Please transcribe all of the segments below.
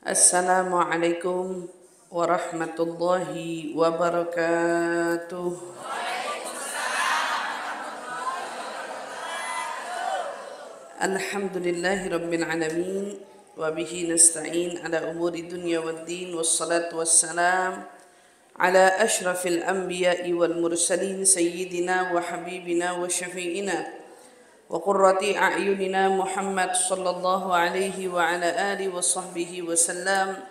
Assalamualaikum warahmatullahi wabarakatuh. Alhamdulillahi rabbil alamin wa bihi nasta'in ala umuri dunya waddin wassalatu wassalam ala ashrafil anbiya'i wal mursalin sayyidina wa habibina wa syafi'ina wa qurrati a'yunina Muhammad sallallahu alaihi wa ala alihi wa sahbihi wa sallam.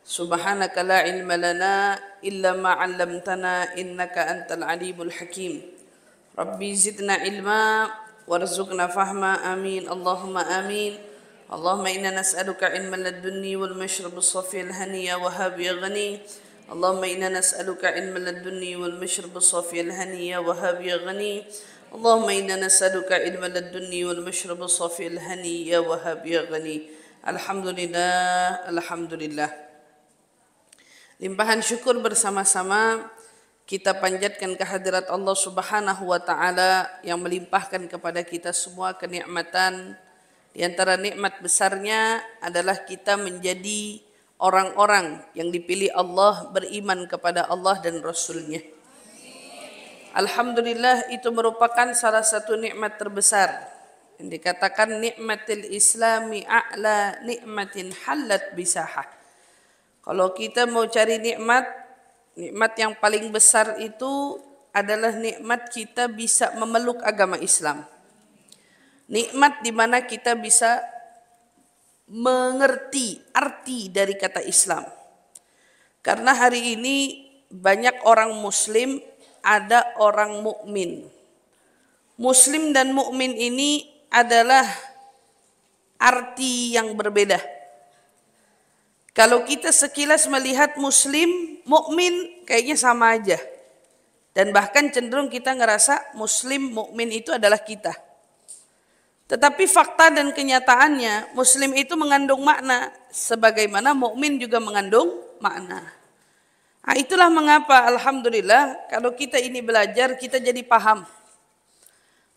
Subhanaka la ilma lana illa ma 'allamtana innaka antal alimul hakim. Rabbi zidna ilma warzuqna fahma, amin Allahumma amin. Allahumma inna nas'aluka ilman ladunni wal mashrab as-safi al-hani ya wahhab ya ghani. Allahumma inna nas'aluka ilman ladunni wal mashrab as-safi al-hani ya wahhab ya ghani. Allahumma inna nas'aluka ilman ladunni wal mashrab as-safi al-hani ya wahhab ya ghani. Alhamdulillah, alhamdulillah. Limpahan syukur bersama-sama kita panjatkan kehadirat Allah Subhanahu wa taala yang melimpahkan kepada kita semua kenikmatan. Di antara nikmat besarnya adalah kita menjadi orang-orang yang dipilih Allah beriman kepada Allah dan Rasul-Nya. Alhamdulillah, itu merupakan salah satu nikmat terbesar yang dikatakan nikmatil islami a'la nikmatin halat bisahah. Kalau kita mau cari nikmat yang paling besar itu adalah nikmat kita bisa memeluk agama Islam. Nikmat di mana kita bisa mengerti arti dari kata Islam. Karena hari ini banyak orang muslim, ada orang mukmin. Muslim dan mukmin ini adalah arti yang berbeda. Kalau kita sekilas melihat muslim, mukmin kayaknya sama aja. Dan bahkan cenderung kita ngerasa muslim, mukmin itu adalah kita. Tetapi fakta dan kenyataannya, muslim itu mengandung makna sebagaimana mukmin juga mengandung makna. Nah, itulah mengapa alhamdulillah kalau kita ini belajar, kita jadi paham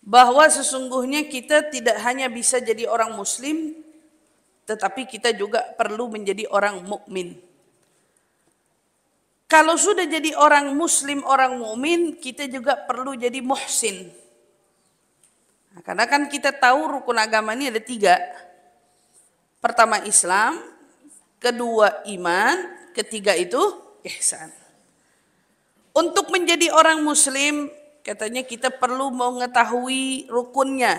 bahwa sesungguhnya kita tidak hanya bisa jadi orang muslim, tetapi kita juga perlu menjadi orang mukmin. Kalau sudah jadi orang muslim, orang mukmin, kita juga perlu jadi muhsin. Nah, karena kan kita tahu rukun agama ini ada 3. Pertama Islam, kedua iman, ketiga itu ihsan. Untuk menjadi orang muslim, katanya kita perlu mengetahui rukunnya.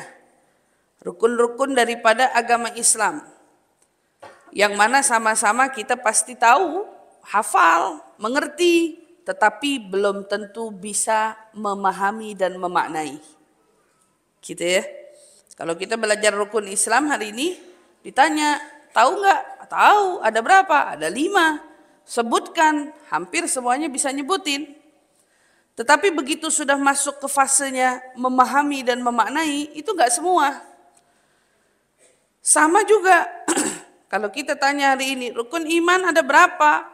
Rukun-rukun daripada agama Islam. Yang mana sama-sama kita pasti tahu, hafal, mengerti, tetapi belum tentu bisa memahami dan memaknai. Gitu ya. Kalau kita belajar rukun Islam hari ini, ditanya, tahu nggak? Tahu, ada berapa? Ada 5. Sebutkan, hampir semuanya bisa nyebutin. Tetapi begitu sudah masuk ke fasenya memahami dan memaknai, itu nggak semua. Sama juga. Kalau kita tanya hari ini, rukun iman ada berapa?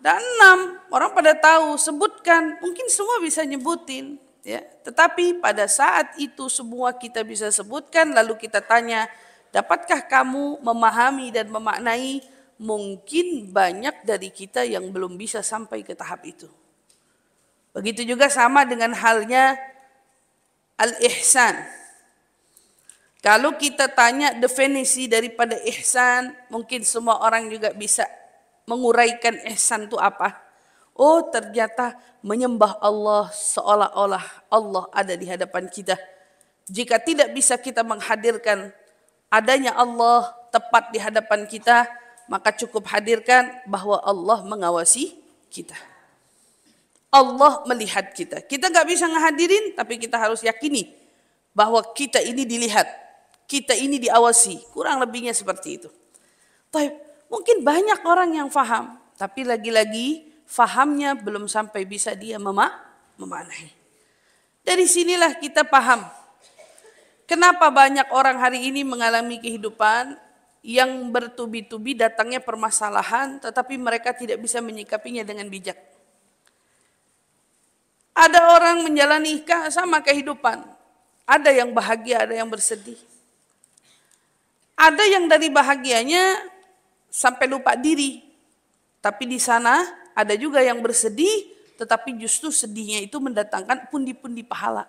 Ada 6. Orang pada tahu, sebutkan. Mungkin semua bisa nyebutin. Ya. Tetapi pada saat itu semua kita bisa sebutkan, lalu kita tanya, dapatkah kamu memahami dan memaknai? Mungkin banyak dari kita yang belum bisa sampai ke tahap itu. Begitu juga sama dengan halnya al-ihsan. Kalau kita tanya definisi daripada ihsan, mungkin semua orang juga bisa menguraikan ihsan itu apa. Oh, ternyata menyembah Allah seolah-olah Allah ada di hadapan kita. Jika tidak bisa kita menghadirkan adanya Allah tepat di hadapan kita, maka cukup hadirkan bahwa Allah mengawasi kita. Allah melihat kita. Kita nggak bisa ngehadirin, tapi kita harus yakini bahwa kita ini dilihat. Kita ini diawasi, kurang lebihnya seperti itu. Mungkin banyak orang yang faham, tapi lagi-lagi fahamnya belum sampai bisa dia memaknai. Dari sinilah kita paham. Kenapa banyak orang hari ini mengalami kehidupan yang bertubi-tubi datangnya permasalahan, tetapi mereka tidak bisa menyikapinya dengan bijak. Ada orang menjalani sama kehidupan. Ada yang bahagia, ada yang bersedih. Ada yang dari bahagianya sampai lupa diri. Tapi di sana ada juga yang bersedih, tetapi justru sedihnya itu mendatangkan pundi-pundi pahala.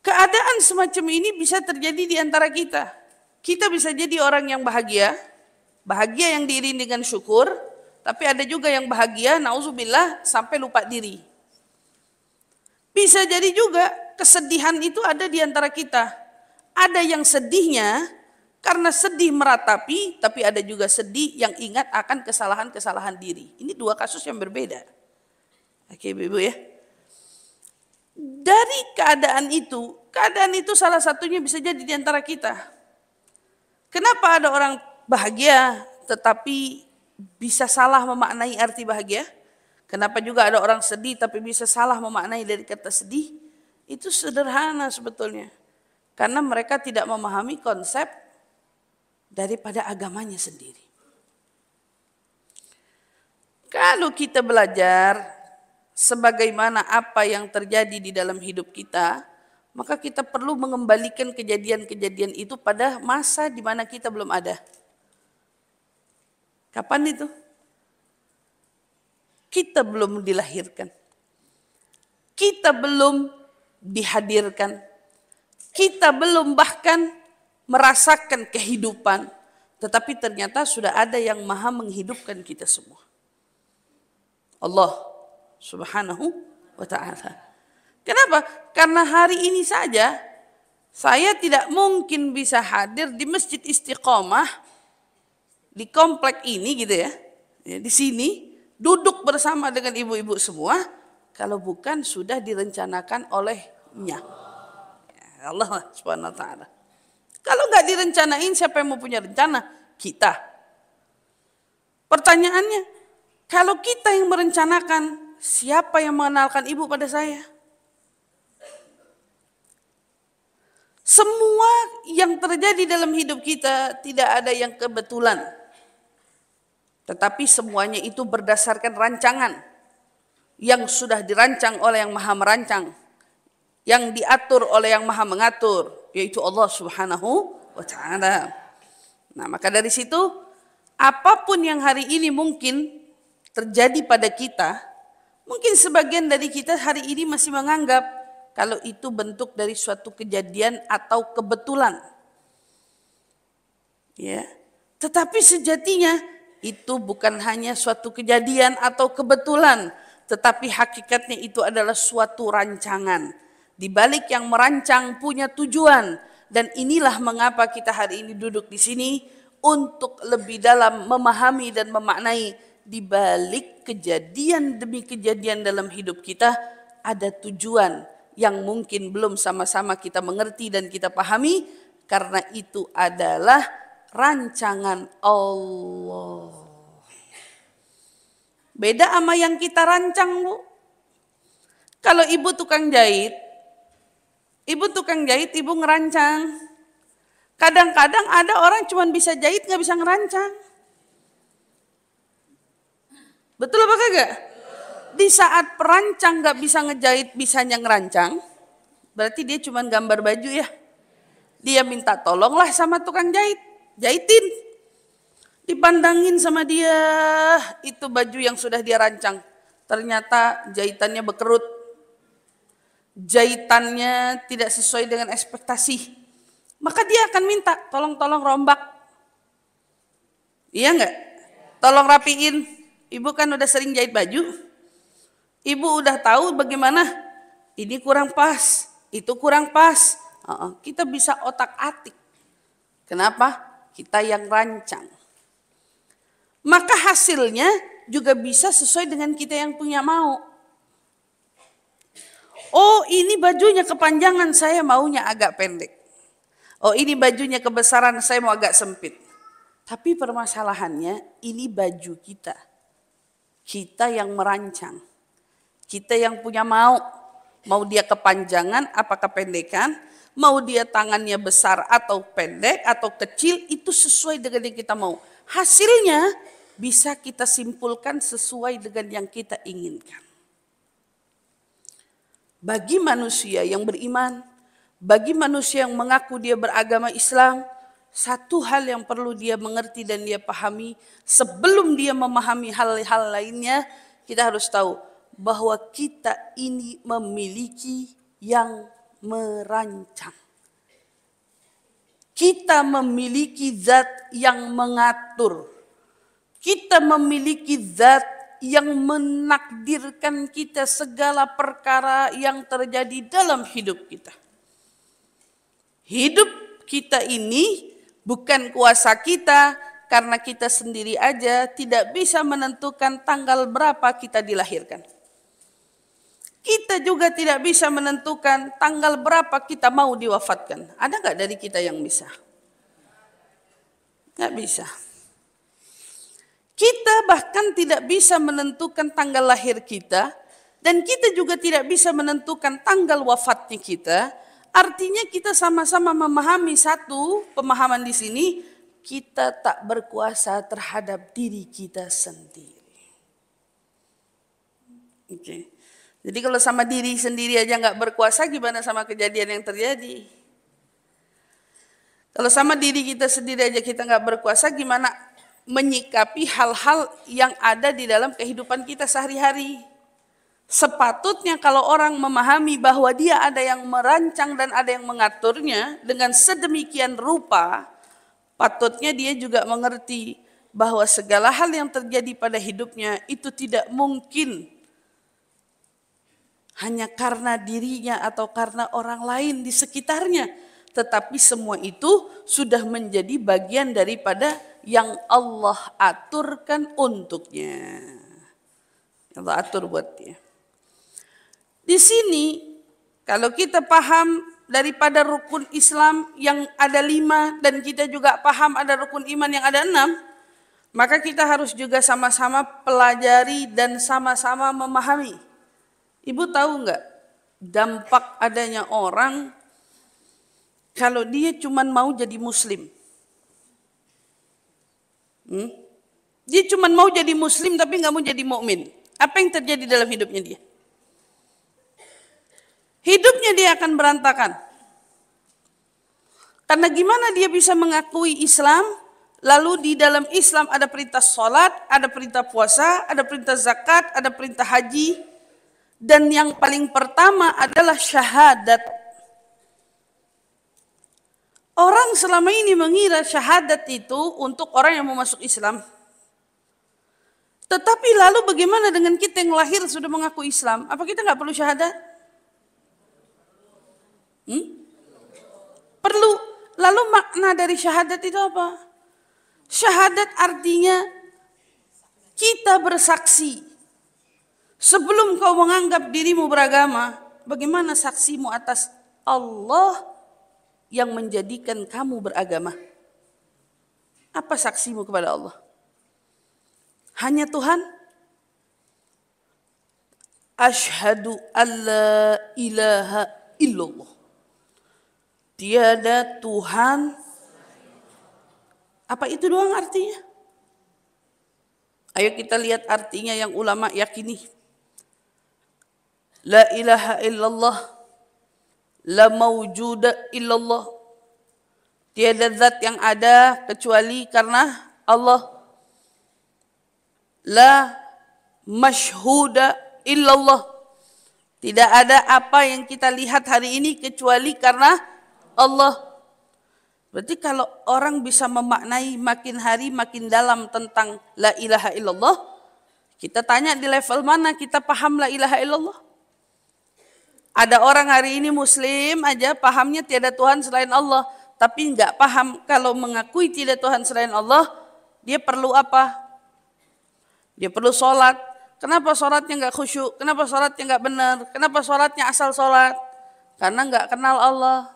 Keadaan semacam ini bisa terjadi di antara kita. Kita bisa jadi orang yang bahagia yang diiringi dengan syukur, tapi ada juga yang bahagia, nauzubillah, sampai lupa diri. Bisa jadi juga kesedihan itu ada di antara kita. Ada yang sedihnya karena sedih meratapi, tapi ada juga sedih yang ingat akan kesalahan-kesalahan diri. Ini dua kasus yang berbeda. Oke, Ibu ya. Dari keadaan itu salah satunya bisa jadi di antara kita. Kenapa ada orang bahagia tetapi bisa salah memaknai arti bahagia? Kenapa juga ada orang sedih tapi bisa salah memaknai dari kata sedih? Itu sederhana sebetulnya. Karena mereka tidak memahami konsep daripada agamanya sendiri. Kalau kita belajar sebagaimana apa yang terjadi di dalam hidup kita, maka kita perlu mengembalikan kejadian-kejadian itu pada masa di mana kita belum ada. Kapan itu? Kita belum dilahirkan. Kita belum dihadirkan. Kita belum bahkan merasakan kehidupan. Tetapi ternyata sudah ada yang maha menghidupkan kita semua. Allah Subhanahu wa ta'ala. Kenapa? Karena hari ini saja saya tidak mungkin bisa hadir di Masjid Istiqomah di komplek ini gitu ya. Di sini duduk bersama dengan ibu-ibu semua kalau bukan sudah direncanakan olehnya. Allah Subhanahu wa ta'ala. Kalau nggak direncanain siapa yang mau punya rencana? Kita. Pertanyaannya, kalau kita yang merencanakan, siapa yang mengenalkan ibu pada saya? Semua yang terjadi dalam hidup kita tidak ada yang kebetulan. Tetapi semuanya itu berdasarkan rancangan yang sudah dirancang oleh yang maha merancang. Yang diatur oleh yang maha mengatur, yaitu Allah Subhanahu wa ta'ala. Nah, maka dari situ, apapun yang hari ini mungkin terjadi pada kita, mungkin sebagian dari kita hari ini masih menganggap kalau itu bentuk dari suatu kejadian atau kebetulan. Ya. Tetapi sejatinya itu bukan hanya suatu kejadian atau kebetulan, tetapi hakikatnya itu adalah suatu rancangan. Di balik yang merancang punya tujuan, dan inilah mengapa kita hari ini duduk di sini untuk lebih dalam memahami dan memaknai di balik kejadian demi kejadian dalam hidup kita ada tujuan yang mungkin belum sama-sama kita mengerti dan kita pahami, karena itu adalah rancangan Allah. Beda sama yang kita rancang, Bu. Kalau ibu tukang jahit, ibu ngerancang. Kadang-kadang ada orang cuma bisa jahit, nggak bisa ngerancang. Betul apa kagak? Di saat perancang nggak bisa ngejahit, bisanya ngerancang, berarti dia cuma gambar baju ya. Dia minta tolonglah sama tukang jahit, jahitin. Dipandangin sama dia, itu baju yang sudah dia rancang. Ternyata jahitannya bekerut. Jahitannya tidak sesuai dengan ekspektasi. Maka dia akan minta, tolong rombak. Iya enggak? Tolong rapiin. Ibu kan udah sering jahit baju. Ibu udah tahu bagaimana. Ini kurang pas, itu kurang pas. Kita bisa otak-atik. Kenapa? Kita yang rancang. Maka hasilnya juga bisa sesuai dengan kita yang punya mau. Oh, ini bajunya kepanjangan, saya maunya agak pendek. Oh, ini bajunya kebesaran, saya mau agak sempit. Tapi permasalahannya ini baju kita. Kita yang merancang. Kita yang punya mau. Mau dia kepanjangan apa kependekan, mau dia tangannya besar atau pendek atau kecil, itu sesuai dengan yang kita mau. Hasilnya bisa kita simpulkan sesuai dengan yang kita inginkan. Bagi manusia yang beriman, bagi manusia yang mengaku dia beragama Islam, satu hal yang perlu dia mengerti dan dia pahami, sebelum dia memahami hal-hal lainnya, kita harus tahu bahwa kita ini memiliki yang merancang. Kita memiliki zat yang mengatur. Kita memiliki zat yang menakdirkan kita segala perkara yang terjadi dalam hidup kita. Hidup kita ini bukan kuasa kita, karena kita sendiri aja tidak bisa menentukan tanggal berapa kita dilahirkan. Kita juga tidak bisa menentukan tanggal berapa kita mau diwafatkan. Ada nggak dari kita yang bisa? Nggak bisa. Kita bahkan tidak bisa menentukan tanggal lahir kita, dan kita juga tidak bisa menentukan tanggal wafatnya kita. Artinya kita sama-sama memahami satu pemahaman di sini, kita tak berkuasa terhadap diri kita sendiri. Oke. Jadi kalau sama diri sendiri aja nggak berkuasa, gimana sama kejadian yang terjadi? Kalau sama diri kita sendiri aja kita nggak berkuasa, gimana menyikapi hal-hal yang ada di dalam kehidupan kita sehari-hari? Sepatutnya kalau orang memahami bahwa dia ada yang merancang dan ada yang mengaturnya dengan sedemikian rupa, patutnya dia juga mengerti bahwa segala hal yang terjadi pada hidupnya itu tidak mungkin hanya karena dirinya atau karena orang lain di sekitarnya, tetapi semua itu sudah menjadi bagian daripada yang Allah aturkan untuknya. Allah atur buat dia. Di sini kalau kita paham daripada rukun Islam yang ada 5 dan kita juga paham ada rukun iman yang ada 6, maka kita harus juga sama-sama pelajari dan sama-sama memahami. Ibu tahu nggak dampak adanya orang kalau dia cuma mau jadi muslim? Dia cuma mau jadi muslim tapi nggak mau jadi mukmin. Apa yang terjadi dalam hidupnya dia? Hidupnya dia akan berantakan. Karena gimana dia bisa mengakui Islam, lalu di dalam Islam ada perintah sholat, ada perintah puasa, ada perintah zakat, ada perintah haji, dan yang paling pertama adalah syahadat. Orang selama ini mengira syahadat itu untuk orang yang mau masuk Islam. Tetapi lalu bagaimana dengan kita yang lahir sudah mengaku Islam? Apa kita nggak perlu syahadat? Perlu. Lalu makna dari syahadat itu apa? Syahadat artinya kita bersaksi. Sebelum kau menganggap dirimu beragama, bagaimana saksimu atas Allah yang menjadikan kamu beragama? Apa saksimu kepada Allah? Hanya Tuhan? Asyhadu alla ilaha illallah. Tiada Tuhan. Apa itu doang artinya? Ayo kita lihat artinya yang ulama yakini. La ilaha illallah, la mawjuda illallah. Tiada zat yang ada kecuali karena Allah. La mashhuda illallah. Tidak ada apa yang kita lihat hari ini kecuali karena Allah. Berarti kalau orang bisa memaknai makin hari makin dalam tentang la ilaha illallah, kita tanya di level mana kita paham la ilaha illallah. Ada orang hari ini muslim aja pahamnya tiada Tuhan selain Allah, tapi enggak paham kalau mengakui tiada Tuhan selain Allah, dia perlu apa? Dia perlu sholat. Kenapa sholatnya enggak khusyuk? Kenapa sholatnya enggak benar? Kenapa sholatnya asal sholat? Karena enggak kenal Allah.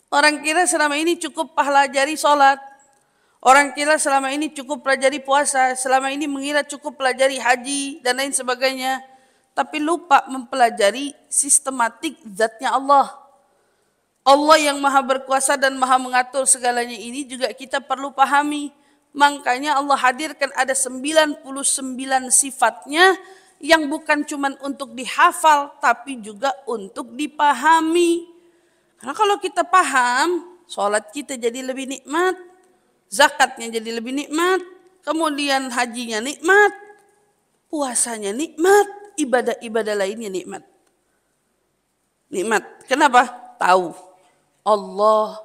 Orang kira selama ini cukup pelajari sholat. Orang kira selama ini cukup pelajari puasa. Selama ini mengira cukup pelajari haji dan lain sebagainya. Tapi lupa mempelajari sistematik zatnya Allah. Allah yang maha berkuasa dan maha mengatur segalanya ini juga kita perlu pahami. Makanya Allah hadirkan ada 99 sifatnya yang bukan cuma untuk dihafal tapi juga untuk dipahami. Karena kalau kita paham, sholat kita jadi lebih nikmat, zakatnya jadi lebih nikmat, kemudian hajinya nikmat, puasanya nikmat, ibadah-ibadah lainnya nikmat. Nikmat. Kenapa? Tahu Allah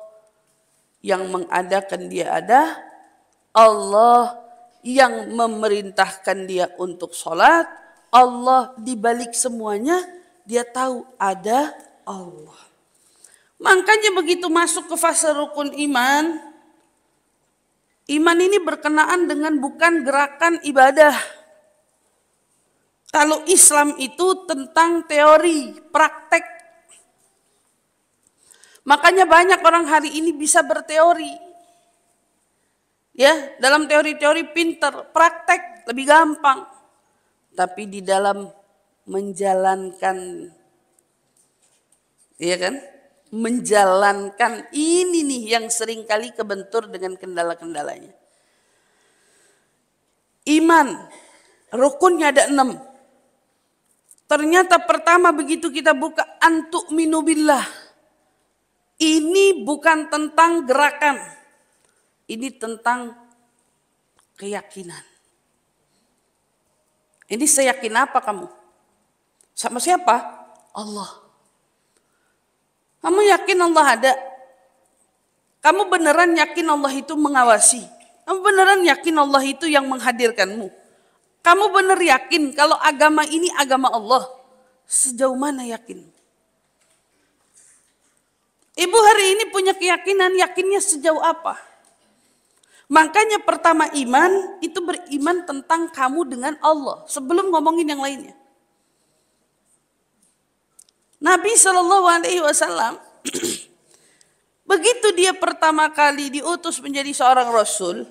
yang mengadakan dia ada, Allah yang memerintahkan dia untuk sholat, Allah di balik semuanya, dia tahu ada Allah. Makanya begitu masuk ke fase rukun iman, iman ini berkenaan dengan bukan gerakan ibadah. Kalau Islam itu tentang teori, praktek. Makanya banyak orang hari ini bisa berteori. Ya, dalam teori-teori pinter, praktek lebih gampang. Tapi di dalam menjalankan, iya kan? Menjalankan ini nih yang seringkali kebentur dengan kendala-kendalanya. Iman, rukunnya ada 6. Ternyata pertama begitu kita buka antu'minu billah. Ini bukan tentang gerakan. Ini tentang keyakinan. Ini seyakin apa kamu? Sama siapa? Allah. Kamu yakin Allah ada? Kamu beneran yakin Allah itu mengawasi? Kamu beneran yakin Allah itu yang menghadirkanmu? Kamu bener yakin kalau agama ini agama Allah? Sejauh mana yakin? Ibu hari ini punya keyakinan, yakinnya sejauh apa? Makanya pertama iman, itu beriman tentang kamu dengan Allah. Sebelum ngomongin yang lainnya. Nabi SAW, begitu dia pertama kali diutus menjadi seorang Rasul,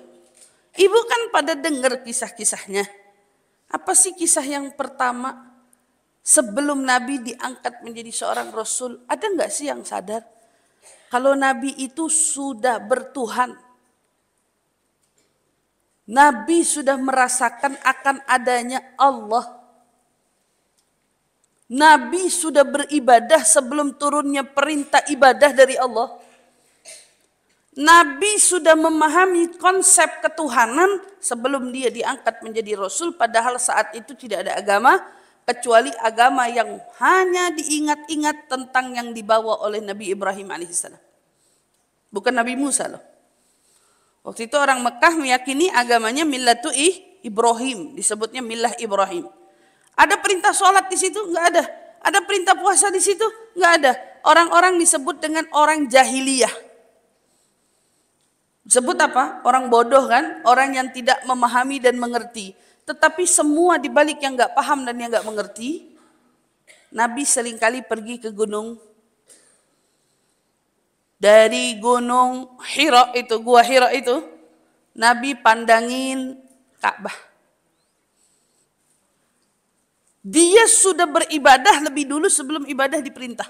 ibu kan pada dengar kisah-kisahnya. Apa sih kisah yang pertama sebelum Nabi diangkat menjadi seorang Rasul? Ada nggak sih yang sadar? Kalau Nabi itu sudah bertuhan. Nabi sudah merasakan akan adanya Allah. Nabi sudah beribadah sebelum turunnya perintah ibadah dari Allah. Nabi sudah memahami konsep ketuhanan sebelum dia diangkat menjadi Rasul. Padahal saat itu tidak ada agama kecuali agama yang hanya diingat-ingat tentang yang dibawa oleh Nabi Ibrahim alaihissalam. Bukan Nabi Musa loh. Waktu itu orang Mekah meyakini agamanya millatu Ibrahim, disebutnya millah Ibrahim. Ada perintah sholat di situ? Enggak ada. Ada perintah puasa di situ? Enggak ada. Orang-orang disebut dengan orang jahiliyah. Disebut apa? Orang bodoh kan? Orang yang tidak memahami dan mengerti. Tetapi semua dibalik yang enggak paham dan yang enggak mengerti, Nabi seringkali pergi ke gunung. Dari gunung Hira itu, gua Hira itu, Nabi pandangin Ka'bah. Dia sudah beribadah lebih dulu sebelum ibadah diperintah.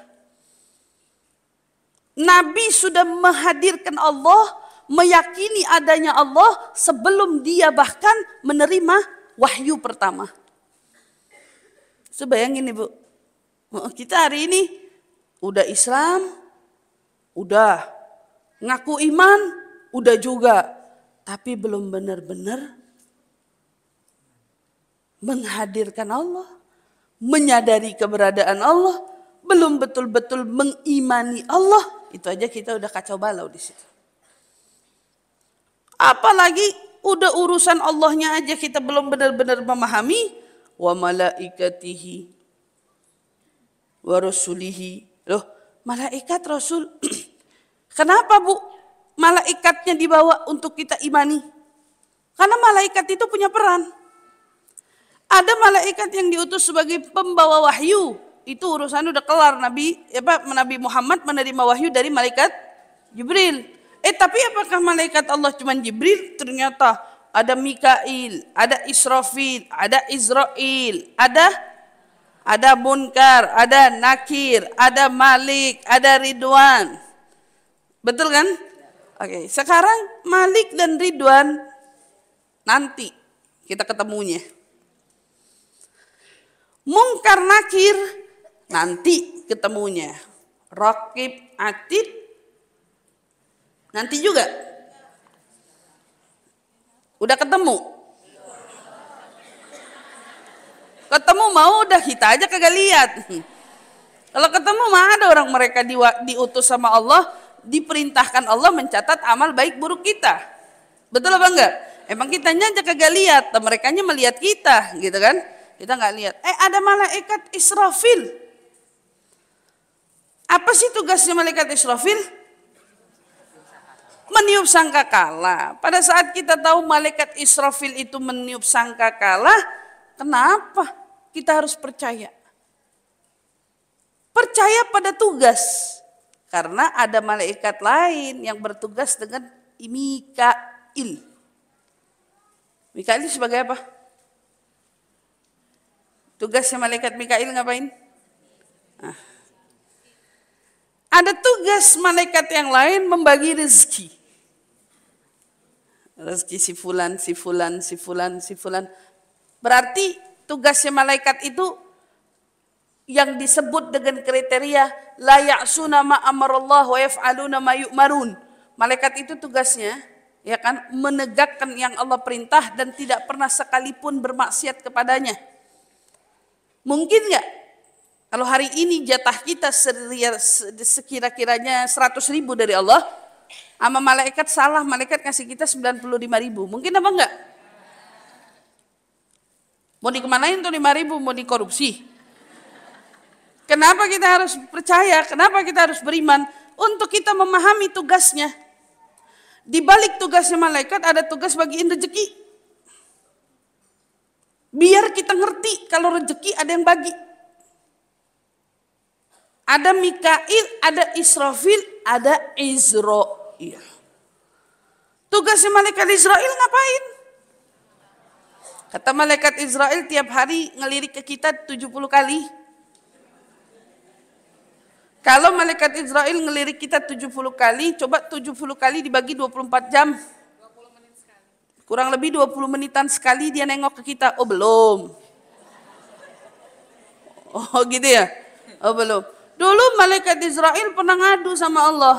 Nabi sudah menghadirkan Allah, meyakini adanya Allah sebelum dia bahkan menerima wahyu pertama. Bayangin Ibu, kita hari ini udah Islam, udah ngaku iman, udah juga, tapi belum benar-benar menghadirkan Allah, menyadari keberadaan Allah, belum betul-betul mengimani Allah. Itu aja kita udah kacau balau di situ. Apalagi udah urusan Allahnya aja kita belum benar-benar memahami. Wa malaikatihi wa rasulihi. Loh, malaikat Rasul. Kenapa Bu? Malaikatnya dibawa untuk kita imani. Karena malaikat itu punya peran. Ada malaikat yang diutus sebagai pembawa wahyu. Itu urusan udah kelar. Nabi Muhammad menerima wahyu dari malaikat Jibril. Tapi apakah malaikat Allah cuma Jibril? Ternyata ada Mikail, ada Israfil, ada Israel, ada Munkar, ada Nakir, ada Malik, ada Ridwan. Betul kan? Oke, sekarang Malik dan Ridwan nanti kita ketemunya. Munkar Nakir nanti ketemunya. Raqib, Atid, nanti juga. Udah ketemu? Ketemu mau udah kita aja kagak lihat. Kalau ketemu mah ada orang mereka diutus sama Allah, diperintahkan Allah mencatat amal baik buruk kita. Betul apa enggak? Emang kitanya aja kagak lihat, merekanya melihat kita, gitu kan? Kita nggak lihat. Ada malaikat Israfil. Apa sih tugasnya malaikat Israfil? Meniup sangkakala. Pada saat kita tahu malaikat Israfil itu meniup sangkakala, kenapa kita harus percaya? Percaya pada tugas. Karena ada malaikat lain yang bertugas dengan Mikail. Mikail sebagai apa? Tugasnya malaikat Mikail ngapain? Nah. Ada tugas malaikat yang lain membagi rezeki. Rezeki si fulan, si fulan, si fulan, si fulan. Berarti tugasnya malaikat itu yang disebut dengan kriteria la ya'suna ma amarallah wa yaf'aluna ma yu'marun. Malaikat itu tugasnya ya kan menegakkan yang Allah perintah dan tidak pernah sekalipun bermaksiat kepadanya. Mungkin enggak kalau hari ini jatah kita sekira-kiranya 100.000 dari Allah, sama malaikat salah, malaikat kasih kita 95.000. Mungkin apa enggak? Mau dikemanain tuh 5.000? Mau dikorupsi? Kenapa kita harus percaya? Kenapa kita harus beriman? Untuk kita memahami tugasnya. Di balik tugasnya malaikat ada tugas bagiin rezeki. Biar kita ngerti kalau rezeki ada yang bagi. Ada Mikail, ada Israfil, ada Izrail. Tugasnya malaikat Israel ngapain? Kata malaikat Israel tiap hari ngelirik ke kita 70 kali. Kalau malaikat Israel ngelirik kita 70 kali, coba 70 kali dibagi 24 jam. Kurang lebih 20 menitan sekali dia nengok ke kita. Oh belum. Oh gitu ya? Oh belum. Dulu malaikat Israel pernah ngadu sama Allah.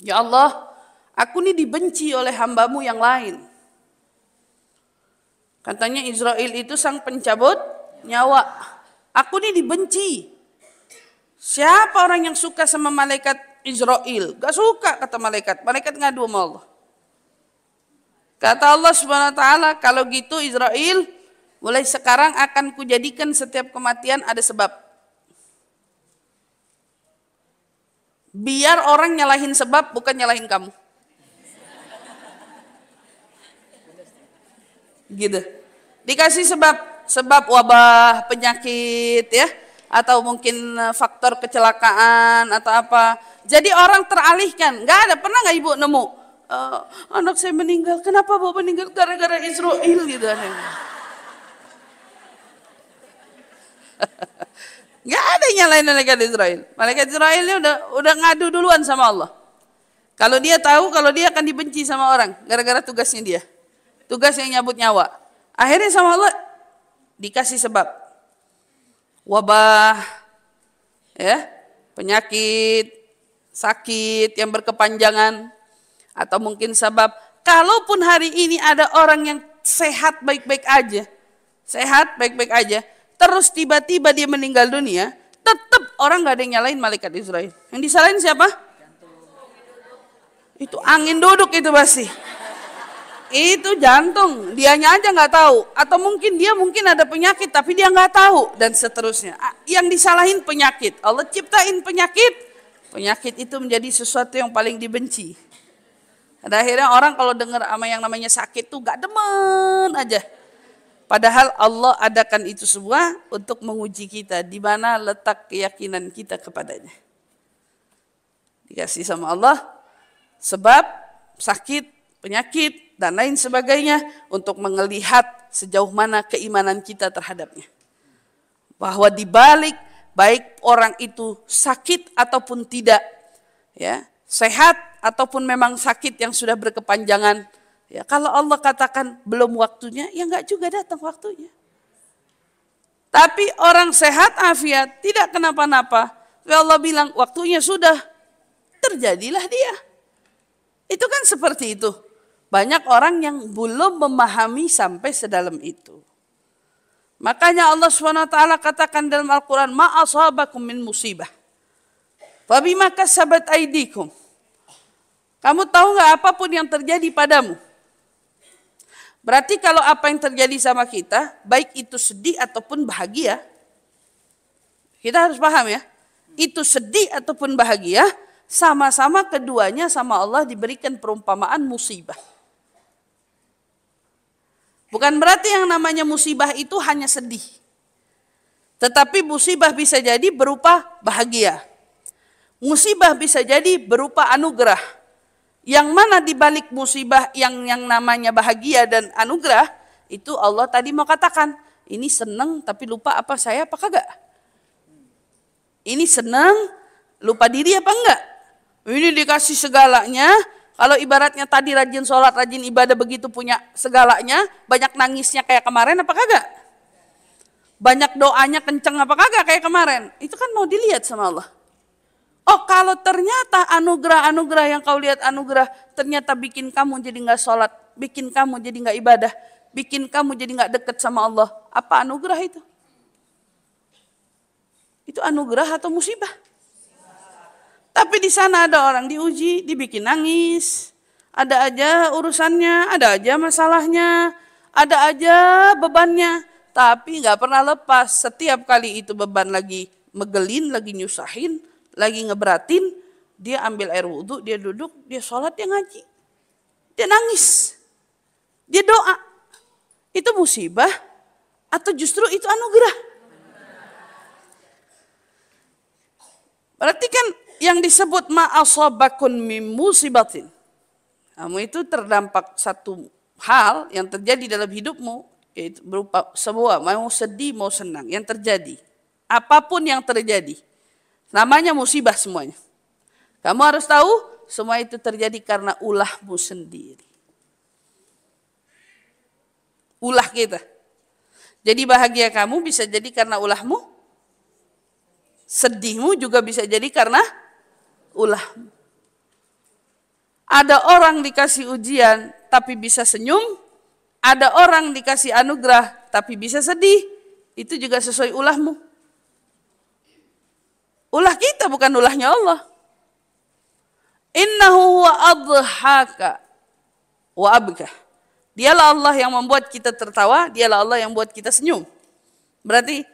Ya Allah, aku ini dibenci oleh hambamu yang lain. Katanya Israel itu sang pencabut nyawa. Aku ini dibenci. Siapa orang yang suka sama malaikat Israel? Gak suka kata malaikat. Malaikat ngadu sama Allah. Kata Allah Subhanahu wa taala, kalau gitu Israel, mulai sekarang akan kujadikan setiap kematian ada sebab. Biar orang nyalahin sebab, bukan nyalahin kamu. Gitu. Dikasih sebab wabah, penyakit ya, atau mungkin faktor kecelakaan atau apa. Jadi orang teralihkan. Nggak ada, pernah nggak ibu nemu? Anak saya meninggal, kenapa bapak meninggal? Gara-gara Israel gitu. Nggak ada yang nyalain malaikat Israel. Malaikat Israelnya udah ngadu duluan sama Allah. Kalau dia tahu kalau dia akan dibenci sama orang gara-gara tugasnya dia. Tugas yang nyabut nyawa. Akhirnya sama Allah dikasih sebab. Wabah, ya, penyakit, sakit yang berkepanjangan, atau mungkin sebab. Kalaupun hari ini ada orang yang sehat baik-baik aja, terus tiba-tiba dia meninggal dunia, tetap orang gak ada yang nyalain malaikat Israel. Yang disalahin siapa? Itu angin duduk itu pasti. Itu jantung, dianya aja nggak tahu. Atau mungkin dia ada penyakit tapi dia nggak tahu dan seterusnya. Yang disalahin penyakit. Allah ciptain penyakit. Penyakit itu menjadi sesuatu yang paling dibenci. Pada akhirnya orang kalau dengar sama yang namanya sakit tuh gak demen aja. Padahal Allah adakan itu semua untuk menguji kita di mana letak keyakinan kita kepadanya. Dikasih sama Allah sebab sakit, penyakit dan lain sebagainya untuk melihat sejauh mana keimanan kita terhadapnya. Bahwa di balik baik orang itu sakit ataupun tidak, ya, sehat ataupun memang sakit yang sudah berkepanjangan, ya, kalau Allah katakan belum waktunya, ya enggak juga datang waktunya. Tapi orang sehat afiat, tidak kenapa-napa, Tapi Allah bilang waktunya sudah, terjadilah dia. Itu kan seperti itu. Banyak orang yang belum memahami sampai sedalam itu. Makanya Allah SWT katakan dalam Al-Quran, ma asabakum min musibah fabima kasabat aidikum. Kamu tahu nggak apapun yang terjadi padamu? Berarti kalau apa yang terjadi sama kita, baik itu sedih ataupun bahagia, kita harus paham ya. Itu sedih ataupun bahagia, sama-sama keduanya sama Allah diberikan perumpamaan musibah. Bukan berarti yang namanya musibah itu hanya sedih. Tetapi musibah bisa jadi berupa bahagia. Musibah bisa jadi berupa anugerah. Yang mana di balik musibah yang namanya bahagia dan anugerah, itu Allah tadi mau katakan, ini senang tapi lupa apa saya apa kagak? Ini senang, lupa diri apa enggak? Ini dikasih segalanya, kalau ibaratnya tadi rajin sholat, rajin ibadah begitu punya segalanya, banyak nangisnya kayak kemarin apa kagak? Banyak doanya kenceng apa kagak kayak kemarin? Itu kan mau dilihat sama Allah. Oh kalau ternyata anugerah-anugerah yang kau lihat anugerah ternyata bikin kamu jadi nggak sholat, bikin kamu jadi nggak ibadah, bikin kamu jadi nggak deket sama Allah. Apa anugerah itu? Itu anugerah atau musibah? Tapi di sana ada orang diuji, dibikin nangis, ada aja urusannya, ada aja masalahnya, ada aja bebannya, tapi nggak pernah lepas. Setiap kali itu beban lagi megelin, lagi nyusahin, lagi ngeberatin, dia ambil air wudhu, dia duduk, dia sholat, dia ngaji. Dia nangis. Dia doa. Itu musibah atau justru itu anugerah? Berarti kan yang disebut ma'asabakun min musibatin. Kamu itu terdampak satu hal yang terjadi dalam hidupmu, yaitu berupa sebuah, mau sedih, mau senang, yang terjadi. Apapun yang terjadi. Namanya musibah semuanya. Kamu harus tahu semua itu terjadi karena ulahmu sendiri. Ulah kita. Jadi bahagia kamu bisa jadi karena ulahmu. Sedihmu juga bisa jadi karena ulahmu. Ada orang dikasih ujian tapi bisa senyum. Ada orang dikasih anugerah tapi bisa sedih. Itu juga sesuai ulahmu. Ulah kita bukan ulahnya Allah. Innahu huwa adhaka wa abkah. Dialah Allah yang membuat kita tertawa, dialah Allah yang membuat kita senyum. Berarti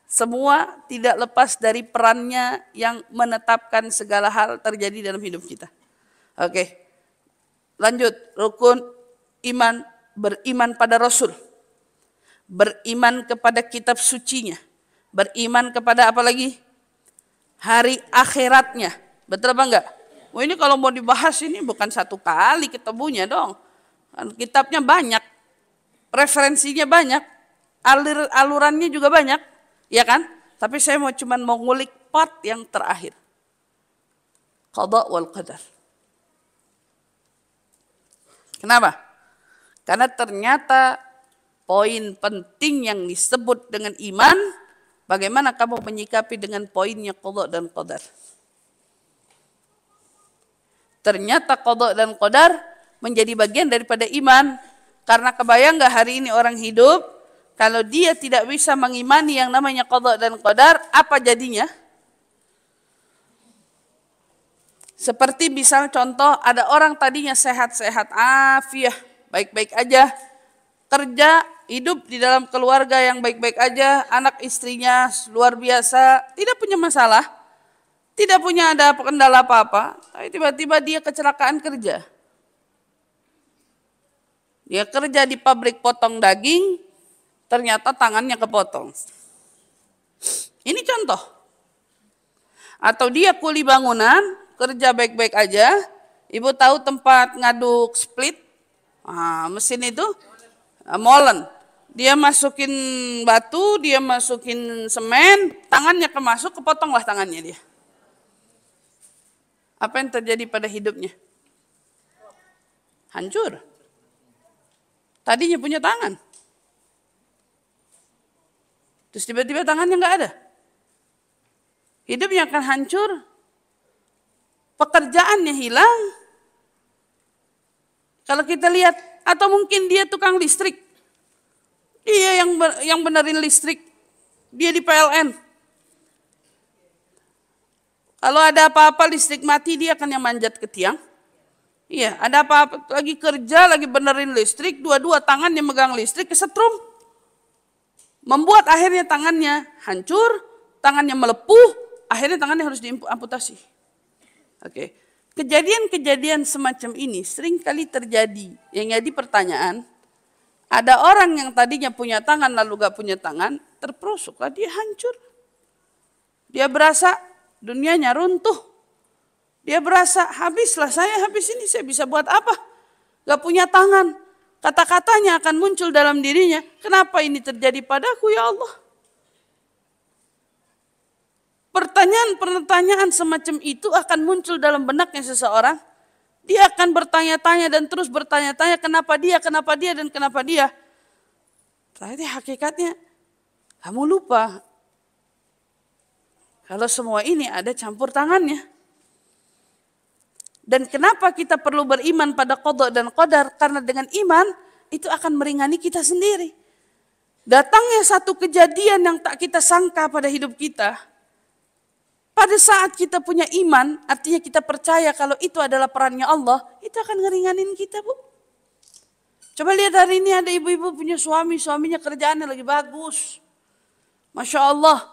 semua tidak lepas dari perannya yang menetapkan segala hal terjadi dalam hidup kita. Oke. Lanjut, rukun iman, beriman pada Rasul. Beriman kepada kitab sucinya. Beriman kepada apa lagi? Hari akhiratnya. Betul apa enggak? Oh ini kalau mau dibahas ini bukan satu kali ketemunya dong. Kitabnya banyak. Referensinya banyak. Alurannya juga banyak. Ya kan? Tapi saya cuma mau ngulik part yang terakhir. Qada wal qadar. Kenapa? Karena ternyata poin penting yang disebut dengan iman, bagaimana kamu menyikapi dengan poinnya qada dan qadar. Ternyata qada dan qadar menjadi bagian daripada iman. Karena kebayang gak hari ini orang hidup, kalau dia tidak bisa mengimani yang namanya qada dan qadar, apa jadinya? Seperti misal contoh, ada orang tadinya sehat-sehat, afiah, baik-baik aja, kerja, hidup di dalam keluarga yang baik-baik aja, anak istrinya luar biasa, tidak punya masalah, tidak punya ada kendala apa-apa, tapi tiba-tiba dia kecelakaan kerja. Dia kerja di pabrik potong daging, ternyata tangannya kepotong. Ini contoh. Atau dia kuli bangunan, kerja baik-baik aja, ibu tahu tempat ngaduk split, mesin itu, molen. Dia masukin batu, dia masukin semen, tangannya kemasuk, kepotonglah tangannya dia. Apa yang terjadi pada hidupnya? Hancur. Tadinya punya tangan. Terus tiba-tiba tangannya nggak ada. hidupnya akan hancur, pekerjaannya hilang. Kalau kita lihat, atau mungkin dia tukang listrik, dia yang benerin listrik, dia di PLN. Kalau ada apa-apa listrik mati, dia akan yang manjat ke tiang. Iya, ada apa-apa lagi kerja, lagi benerin listrik, dua-dua tangan yang megang listrik kesetrum. Membuat akhirnya tangannya hancur, tangannya melepuh, akhirnya tangannya harus diamputasi. Oke. Kejadian-kejadian semacam ini sering kali terjadi. Yang jadi pertanyaan, ada orang yang tadinya punya tangan lalu gak punya tangan, terperosoklah dia hancur. Dia berasa dunianya runtuh. Dia berasa habislah saya, habis ini saya bisa buat apa? Gak punya tangan. Kata-katanya akan muncul dalam dirinya, kenapa ini terjadi padaku ya Allah? Pertanyaan-pertanyaan semacam itu akan muncul dalam benaknya seseorang. Dia akan bertanya-tanya dan terus bertanya-tanya kenapa dia dan kenapa dia. Tapi hakikatnya kamu lupa. Kalau semua ini ada campur tangannya. Dan kenapa kita perlu beriman pada qada dan qadar? Karena dengan iman itu akan meringani kita sendiri. Datangnya satu kejadian yang tak kita sangka pada hidup kita. Pada saat kita punya iman, artinya kita percaya kalau itu adalah perannya Allah, itu akan ngeringanin kita, Bu. Coba lihat hari ini ada ibu-ibu punya suami, suaminya kerjaannya lagi bagus. Masya Allah.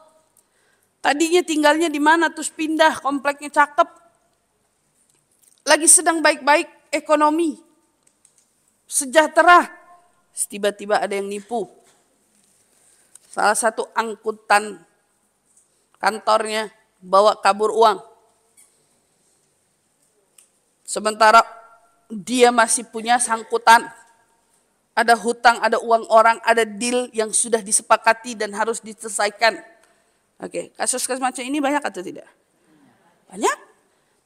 Tadinya tinggalnya di mana, terus pindah, kompleknya cakep. Lagi sedang baik-baik ekonomi, sejahtera, tiba-tiba ada yang nipu. Salah satu angkutan kantornya bawa kabur uang. Sementara dia masih punya sangkutan, ada hutang, ada uang orang, ada deal yang sudah disepakati dan harus diselesaikan. Oke, kasus-kasus macam ini banyak atau tidak? Banyak.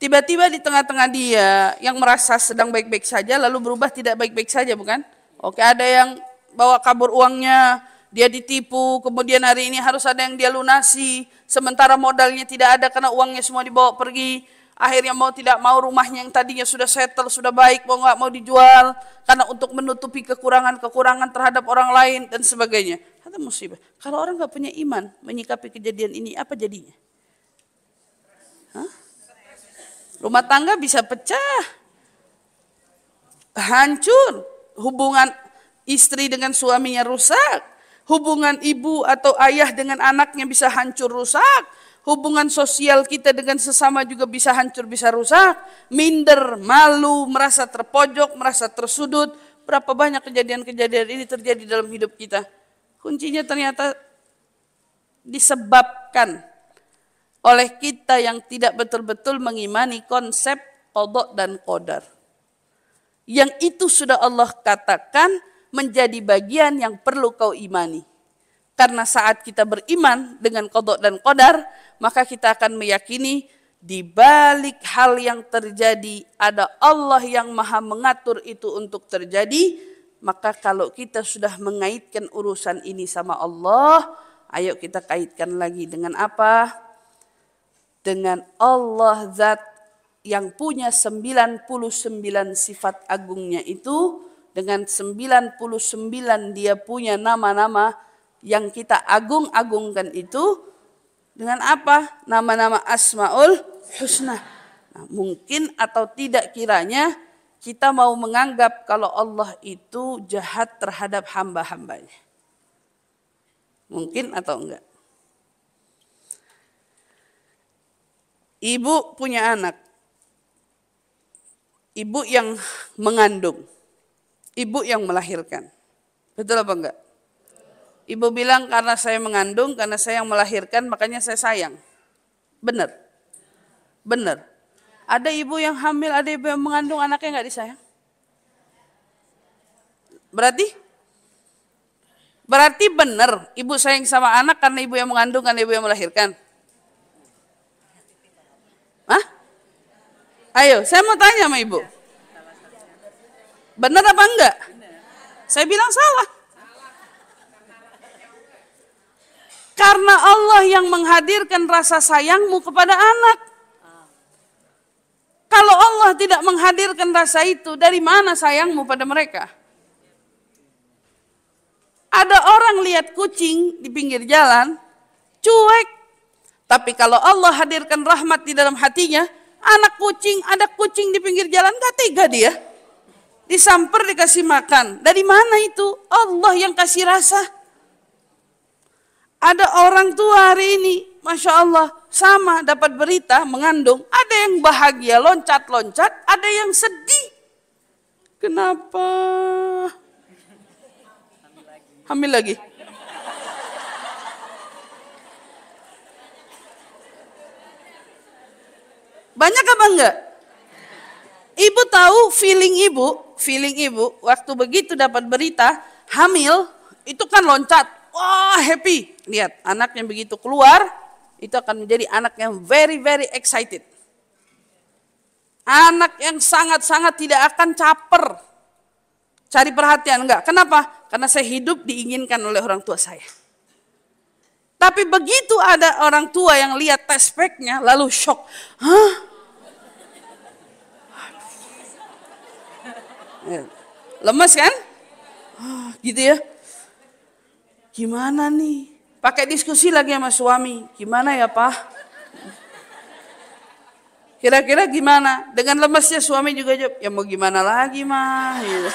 Tiba-tiba di tengah-tengah dia yang merasa sedang baik-baik saja lalu berubah tidak baik-baik saja, bukan? Oke, ada yang bawa kabur uangnya, dia ditipu, kemudian hari ini harus ada yang dia lunasi, sementara modalnya tidak ada karena uangnya semua dibawa pergi. Akhirnya mau tidak mau rumahnya yang tadinya sudah settle, sudah baik, mau nggak mau dijual karena untuk menutupi kekurangan-kekurangan terhadap orang lain dan sebagainya. Itu musibah. Kalau orang nggak punya iman menyikapi kejadian ini, apa jadinya? Hah? Rumah tangga bisa pecah, hancur, hubungan istri dengan suaminya rusak, hubungan ibu atau ayah dengan anaknya bisa hancur rusak, hubungan sosial kita dengan sesama juga bisa hancur, bisa rusak, minder, malu, merasa terpojok, merasa tersudut. Berapa banyak kejadian-kejadian ini terjadi dalam hidup kita. Kuncinya ternyata disebabkan oleh kita yang tidak betul-betul mengimani konsep qada dan qadar. Yang itu sudah Allah katakan menjadi bagian yang perlu kau imani. Karena saat kita beriman dengan qada dan qadar, maka kita akan meyakini di balik hal yang terjadi ada Allah yang maha mengatur itu untuk terjadi. Maka kalau kita sudah mengaitkan urusan ini sama Allah, ayo kita kaitkan lagi dengan apa? Dengan Allah zat yang punya 99 sifat agungnya itu, dengan 99 dia punya nama-nama yang kita agung-agungkan itu, dengan apa? Nama-nama Asmaul Husna. Nah, mungkin atau tidak kiranya kita mau menganggap kalau Allah itu jahat terhadap hamba-hambanya. Mungkin atau enggak? Ibu punya anak, ibu yang mengandung, ibu yang melahirkan. Betul apa enggak? Ibu bilang karena saya mengandung, karena saya yang melahirkan, makanya saya sayang. Benar? Benar. Ada ibu yang hamil, ada ibu yang mengandung, anaknya enggak disayang? Berarti benar ibu sayang sama anak karena ibu yang mengandung, karena ibu yang melahirkan. Hah? Ayo, saya mau tanya sama ibu. Benar apa enggak? Saya bilang salah. Karena Allah yang menghadirkan rasa sayangmu kepada anak. Kalau Allah tidak menghadirkan rasa itu, dari mana sayangmu pada mereka? Ada orang lihat kucing di pinggir jalan, cuek. Tapi kalau Allah hadirkan rahmat di dalam hatinya, anak kucing, ada kucing di pinggir jalan, gak tega dia. Disamper, dikasih makan. Dari mana itu? Allah yang kasih rasa. Ada orang tua hari ini, Masya Allah, sama dapat berita mengandung. Ada yang bahagia, loncat-loncat, ada yang sedih. Kenapa? Hamil lagi. Banyak apa enggak? Ibu tahu feeling ibu waktu begitu dapat berita hamil, itu kan loncat. Wah, happy. Lihat, anak yang begitu keluar, itu akan menjadi anak yang very excited. Anak yang sangat-sangat tidak akan caper. Cari perhatian, enggak. Kenapa? Karena saya hidup diinginkan oleh orang tua saya. Tapi begitu ada orang tua yang lihat test pack-nya, lalu shock. Hah? Lemes kan? Gitu ya. Gimana nih? Pakai diskusi lagi sama suami. Gimana ya Pak? Kira-kira gimana? Dengan lemesnya suami juga jawab, ya mau gimana lagi mah? Gitu.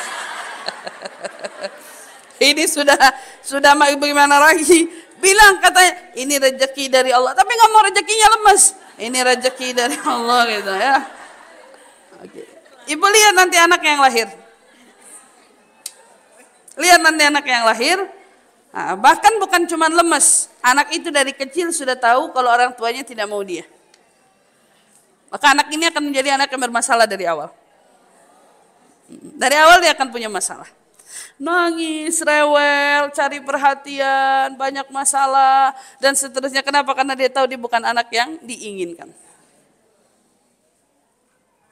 Ini sudah mau gimana lagi? Bilang katanya, ini rezeki dari Allah. Tapi nggak mau rezekinya lemes. Ini rezeki dari Allah gitu ya. Oke. Ibu lihat nanti anak yang lahir. Lihat nanti anak yang lahir. Nah, bahkan bukan cuma lemes. Anak itu dari kecil sudah tahu kalau orang tuanya tidak mau dia. Maka anak ini akan menjadi anak yang bermasalah dari awal. Dari awal dia akan punya masalah. Nangis, rewel, cari perhatian, banyak masalah, dan seterusnya. Kenapa? Karena dia tahu dia bukan anak yang diinginkan.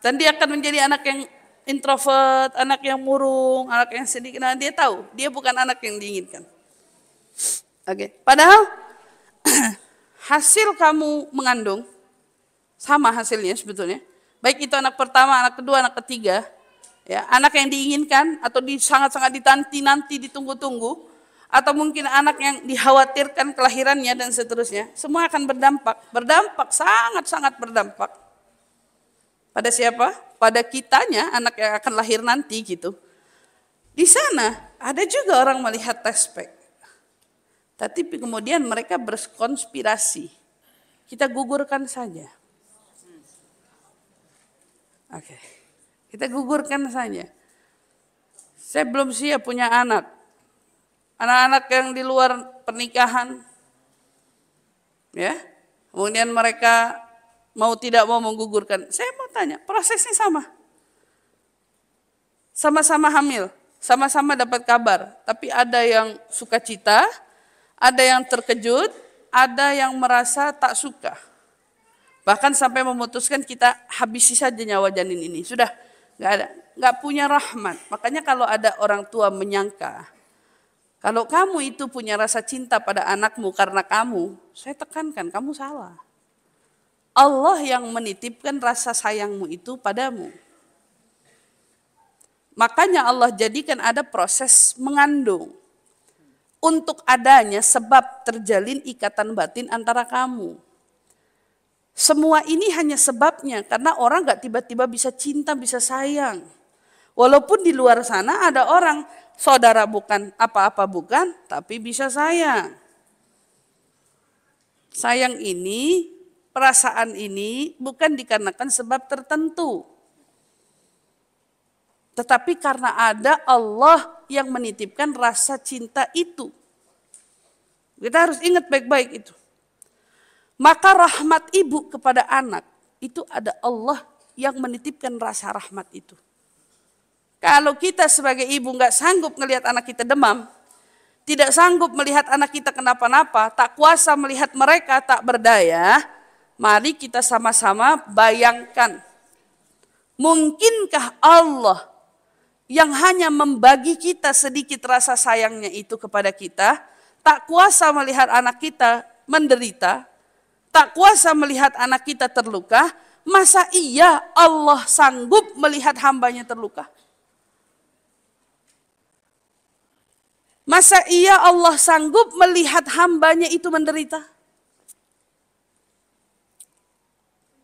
Dan dia akan menjadi anak yang introvert, anak yang murung, anak yang sedih. Nah, dia tahu dia bukan anak yang diinginkan. Oke. Padahal hasil kamu mengandung sama hasilnya sebetulnya. Baik itu anak pertama, anak kedua, anak ketiga. Ya, anak yang diinginkan atau sangat-sangat dinanti-nanti, ditunggu-tunggu, atau mungkin anak yang dikhawatirkan kelahirannya dan seterusnya, semua akan berdampak, sangat-sangat berdampak. Pada siapa? Pada kitanya, anak yang akan lahir nanti gitu. Di sana ada juga orang melihat test pack. Tapi kemudian mereka berkonspirasi. Kita gugurkan saja. Oke. Kita gugurkan saja. Saya belum siap punya anak. Anak-anak yang di luar pernikahan. Ya. Kemudian mereka mau tidak mau menggugurkan. Saya mau tanya, prosesnya sama. Sama-sama hamil, sama-sama dapat kabar. Tapi ada yang sukacita, ada yang terkejut, ada yang merasa tak suka. Bahkan sampai memutuskan kita habisi saja nyawa janin ini. Sudah. Nggak punya rahmat. Makanya kalau ada orang tua menyangka, kalau kamu itu punya rasa cinta pada anakmu karena kamu, saya tekankan kamu salah. Allah yang menitipkan rasa sayangmu itu padamu. Makanya Allah jadikan ada proses mengandung. Untuk adanya sebab terjalin ikatan batin antara kamu. Semua ini hanya sebabnya, karena orang gak tiba-tiba bisa cinta, bisa sayang. Walaupun di luar sana ada orang, saudara bukan, apa-apa bukan, tapi bisa sayang. Sayang ini, perasaan ini bukan dikarenakan sebab tertentu. Tetapi karena ada Allah yang menitipkan rasa cinta itu. Kita harus ingat baik-baik itu. Maka rahmat ibu kepada anak, itu ada Allah yang menitipkan rasa rahmat itu. Kalau kita sebagai ibu nggak sanggup melihat anak kita demam, tidak sanggup melihat anak kita kenapa-napa, tak kuasa melihat mereka tak berdaya, mari kita sama-sama bayangkan. Mungkinkah Allah yang hanya membagi kita sedikit rasa sayangnya itu kepada kita, tak kuasa melihat anak kita menderita, tak kuasa melihat anak kita terluka, masa iya Allah sanggup melihat hambanya terluka? Masa iya Allah sanggup melihat hambanya itu menderita?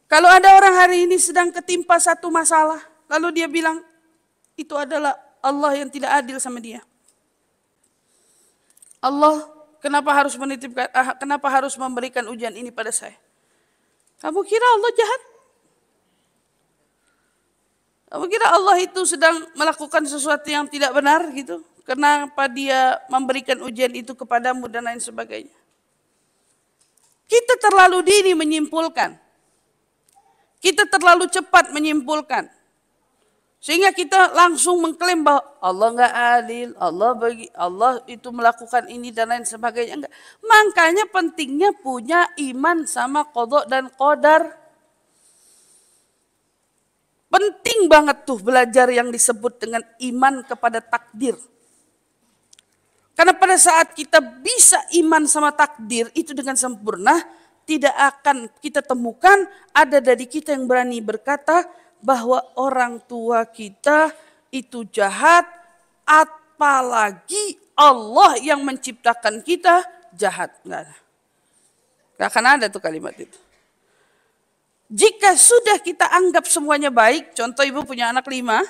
Kalau ada orang hari ini sedang ketimpa satu masalah, lalu dia bilang, itu adalah Allah yang tidak adil sama dia. Allah, kenapa harus menitipkan, kenapa harus memberikan ujian ini pada saya? Kamu kira Allah jahat? Kamu kira Allah itu sedang melakukan sesuatu yang tidak benar gitu? Kenapa dia memberikan ujian itu kepadamu dan lain sebagainya? Kita terlalu dini menyimpulkan. Kita terlalu cepat menyimpulkan. Sehingga kita langsung mengklaim bahwa Allah nggak adil, Allah itu melakukan ini dan lain sebagainya. Enggak. Makanya pentingnya punya iman sama qada dan qadar. Penting banget tuh belajar yang disebut dengan iman kepada takdir. Karena pada saat kita bisa iman sama takdir itu dengan sempurna, tidak akan kita temukan ada dari kita yang berani berkata bahwa orang tua kita itu jahat, apalagi Allah yang menciptakan kita jahat. Nggak ada. Nggak akan ada tuh kalimat itu. Jika sudah kita anggap semuanya baik, contoh ibu punya anak 5,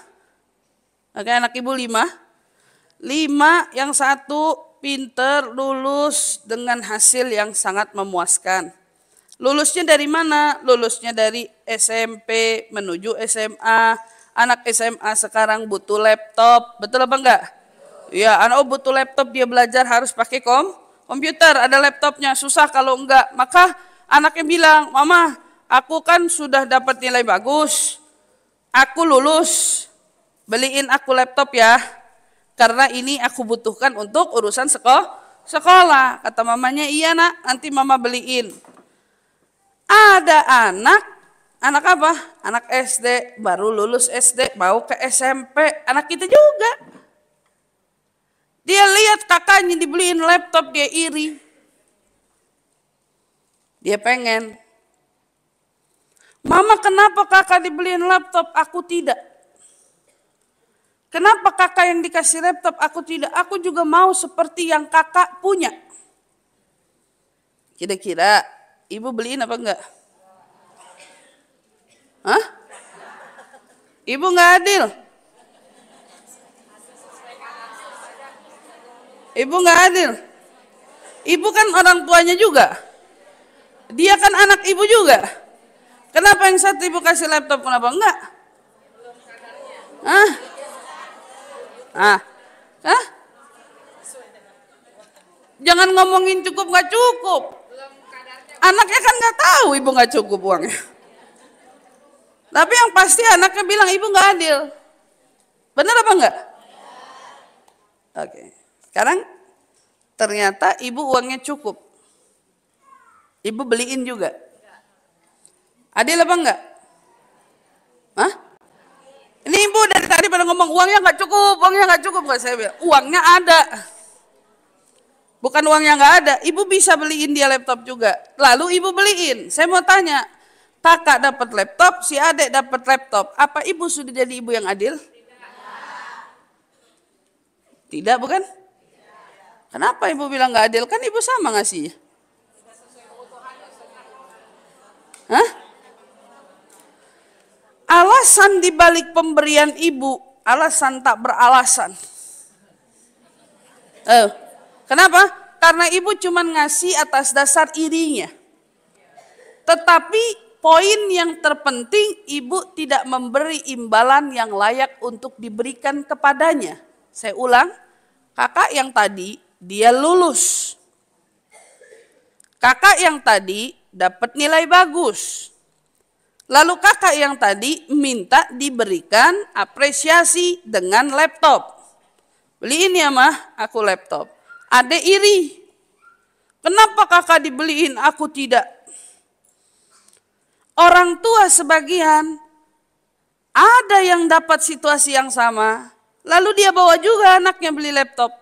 oke, anak ibu 5, yang satu pinter, lulus dengan hasil yang sangat memuaskan. Lulusnya dari mana? Lulusnya dari SMP menuju SMA. Anak SMA sekarang butuh laptop, betul apa enggak? Ya, anak butuh laptop, dia belajar harus pakai komputer, ada laptopnya, susah kalau enggak. Maka anaknya bilang, Mama, aku kan sudah dapat nilai bagus, aku lulus, beliin aku laptop ya. Karena ini aku butuhkan untuk urusan sekolah. Kata mamanya, iya nak, nanti mama beliin. Ada anak apa? Anak SD, baru lulus SD, mau ke SMP, anak kita juga. Dia lihat kakaknya dibeliin laptop, dia iri. Dia pengen. Mama, kenapa kakak dibeliin laptop, aku tidak? Kenapa kakak yang dikasih laptop, aku tidak? Aku juga mau seperti yang kakak punya. Kira-kira ibu beliin apa enggak? Hah? Ibu enggak adil? Ibu enggak adil? Ibu kan orang tuanya juga. Dia kan anak ibu juga. Kenapa yang satu ibu kasih laptop, kenapa enggak? Hah? Hah? Jangan ngomongin cukup nggak cukup. Anaknya kan nggak tahu ibu nggak cukup uangnya. Tapi yang pasti anaknya bilang ibu nggak adil. Benar apa enggak? Oke. Sekarang ternyata ibu uangnya cukup. Ibu beliin juga. Adil apa enggak? Hah? Ini ibu dari tadi pada ngomong uangnya nggak cukup, nggak, saya bilang uangnya ada. Bukan uangnya nggak ada, ibu bisa beliin dia laptop juga. Lalu ibu beliin. Saya mau tanya, kakak dapat laptop, si adik dapat laptop, apa ibu sudah jadi ibu yang adil? Tidak, bukan? Kenapa ibu bilang nggak adil? Kan ibu sama ngasih. Hah? Alasan dibalik pemberian ibu, alasan tak beralasan. Kenapa? Karena ibu cuma ngasih atas dasar irinya. Tetapi poin yang terpenting, ibu tidak memberi imbalan yang layak untuk diberikan kepadanya. Saya ulang, kakak yang tadi dia lulus. Kakak yang tadi dapat nilai bagus. Lalu kakak yang tadi minta diberikan apresiasi dengan laptop. Beliin ya mah, aku laptop. Adek iri. Kenapa kakak dibeliin, aku tidak? Orang tua sebagian, ada yang dapat situasi yang sama. Lalu dia bawa juga anaknya beli laptop.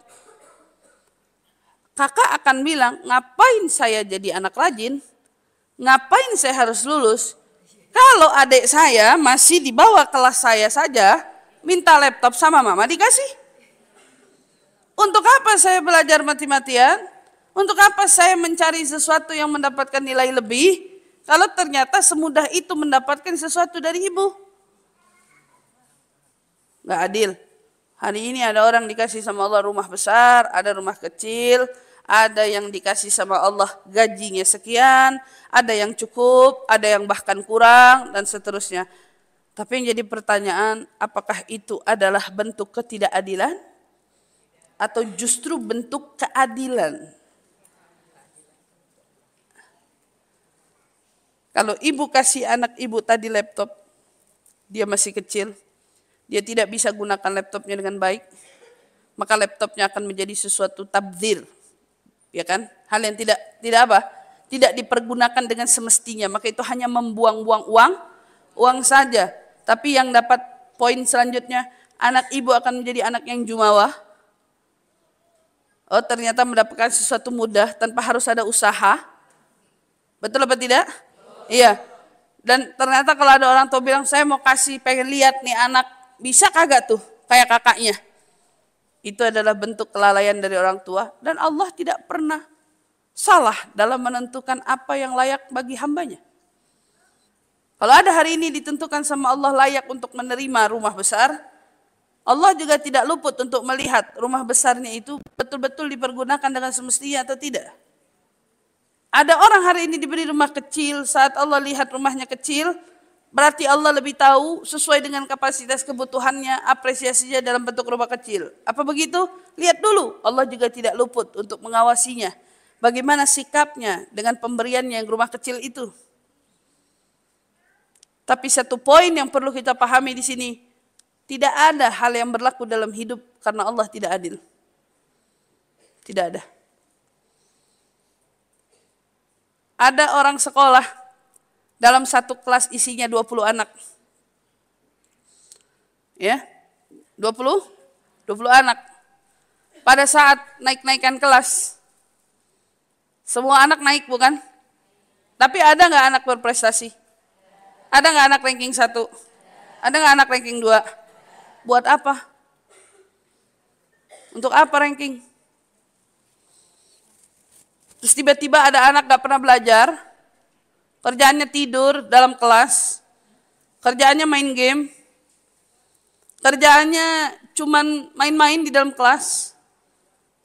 kakak akan bilang, ngapain saya jadi anak rajin? Ngapain saya harus lulus? Kalau adik saya masih di bawah kelas saya saja, minta laptop sama mama dikasih. Untuk apa saya belajar mati-matian? Untuk apa saya mencari sesuatu yang mendapatkan nilai lebih? Kalau ternyata semudah itu mendapatkan sesuatu dari ibu. Nggak adil. Hari ini ada orang dikasih sama Allah rumah besar, ada rumah kecil, ada yang dikasih sama Allah gajinya sekian, ada yang cukup, ada yang bahkan kurang, dan seterusnya. Tapi yang jadi pertanyaan, apakah itu adalah bentuk ketidakadilan? Atau justru bentuk keadilan? Kalau ibu kasih anak ibu tadi laptop, dia masih kecil, dia tidak bisa gunakan laptopnya dengan baik, maka laptopnya akan menjadi sesuatu tabdzir, ya kan? Hal yang tidak apa? Tidak dipergunakan dengan semestinya, maka itu hanya membuang-buang uang saja. Tapi yang dapat poin selanjutnya, anak ibu akan menjadi anak yang jumawa. Oh, ternyata mendapatkan sesuatu mudah tanpa harus ada usaha. Betul apa tidak? Iya. Dan ternyata kalau ada orang tua bilang, saya mau kasih, pengen lihat nih anak, bisa kagak tuh kayak kakaknya? Itu adalah bentuk kelalaian dari orang tua. Dan Allah tidak pernah salah dalam menentukan apa yang layak bagi hambanya. Kalau ada hari ini ditentukan sama Allah layak untuk menerima rumah besar, Allah juga tidak luput untuk melihat rumah besarnya itu betul-betul dipergunakan dengan semestinya atau tidak. Ada orang hari ini diberi rumah kecil, saat Allah lihat rumahnya kecil, berarti Allah lebih tahu sesuai dengan kapasitas kebutuhannya, apresiasinya dalam bentuk rumah kecil. Apa begitu? Lihat dulu, Allah juga tidak luput untuk mengawasinya. Bagaimana sikapnya dengan pemberiannya yang rumah kecil itu. Tapi satu poin yang perlu kita pahami di sini, tidak ada hal yang berlaku dalam hidup karena Allah tidak adil. Tidak ada. Ada orang sekolah dalam satu kelas isinya 20 anak. Ya. 20 anak. Pada saat naik-naikan kelas, semua anak naik bukan? Tapi ada nggak anak berprestasi? Ada nggak anak ranking 1? Ada nggak anak ranking 2? Buat apa? Untuk apa ranking? Terus tiba-tiba ada anak gak pernah belajar, kerjaannya tidur dalam kelas, kerjaannya main game, kerjaannya cuman main-main di dalam kelas,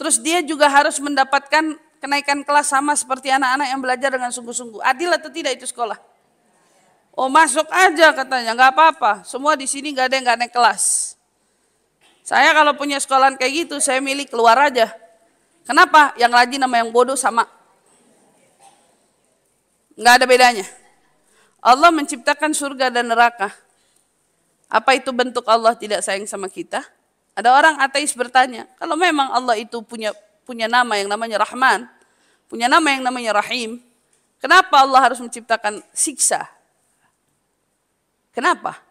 terus dia juga harus mendapatkan kenaikan kelas sama seperti anak-anak yang belajar dengan sungguh-sungguh. Adil atau tidak itu sekolah? Oh, masuk aja katanya, gak apa-apa, semua di sini gak ada yang gak naik kelas. Saya kalau punya sekolahan kayak gitu, saya milih keluar aja. Kenapa? Yang rajin sama yang bodoh sama. Nggak ada bedanya. Allah menciptakan surga dan neraka. Apa itu bentuk Allah tidak sayang sama kita? Ada orang ateis bertanya, kalau memang Allah itu punya nama yang namanya Rahman, punya nama yang namanya Rahim, kenapa Allah harus menciptakan siksa? Kenapa?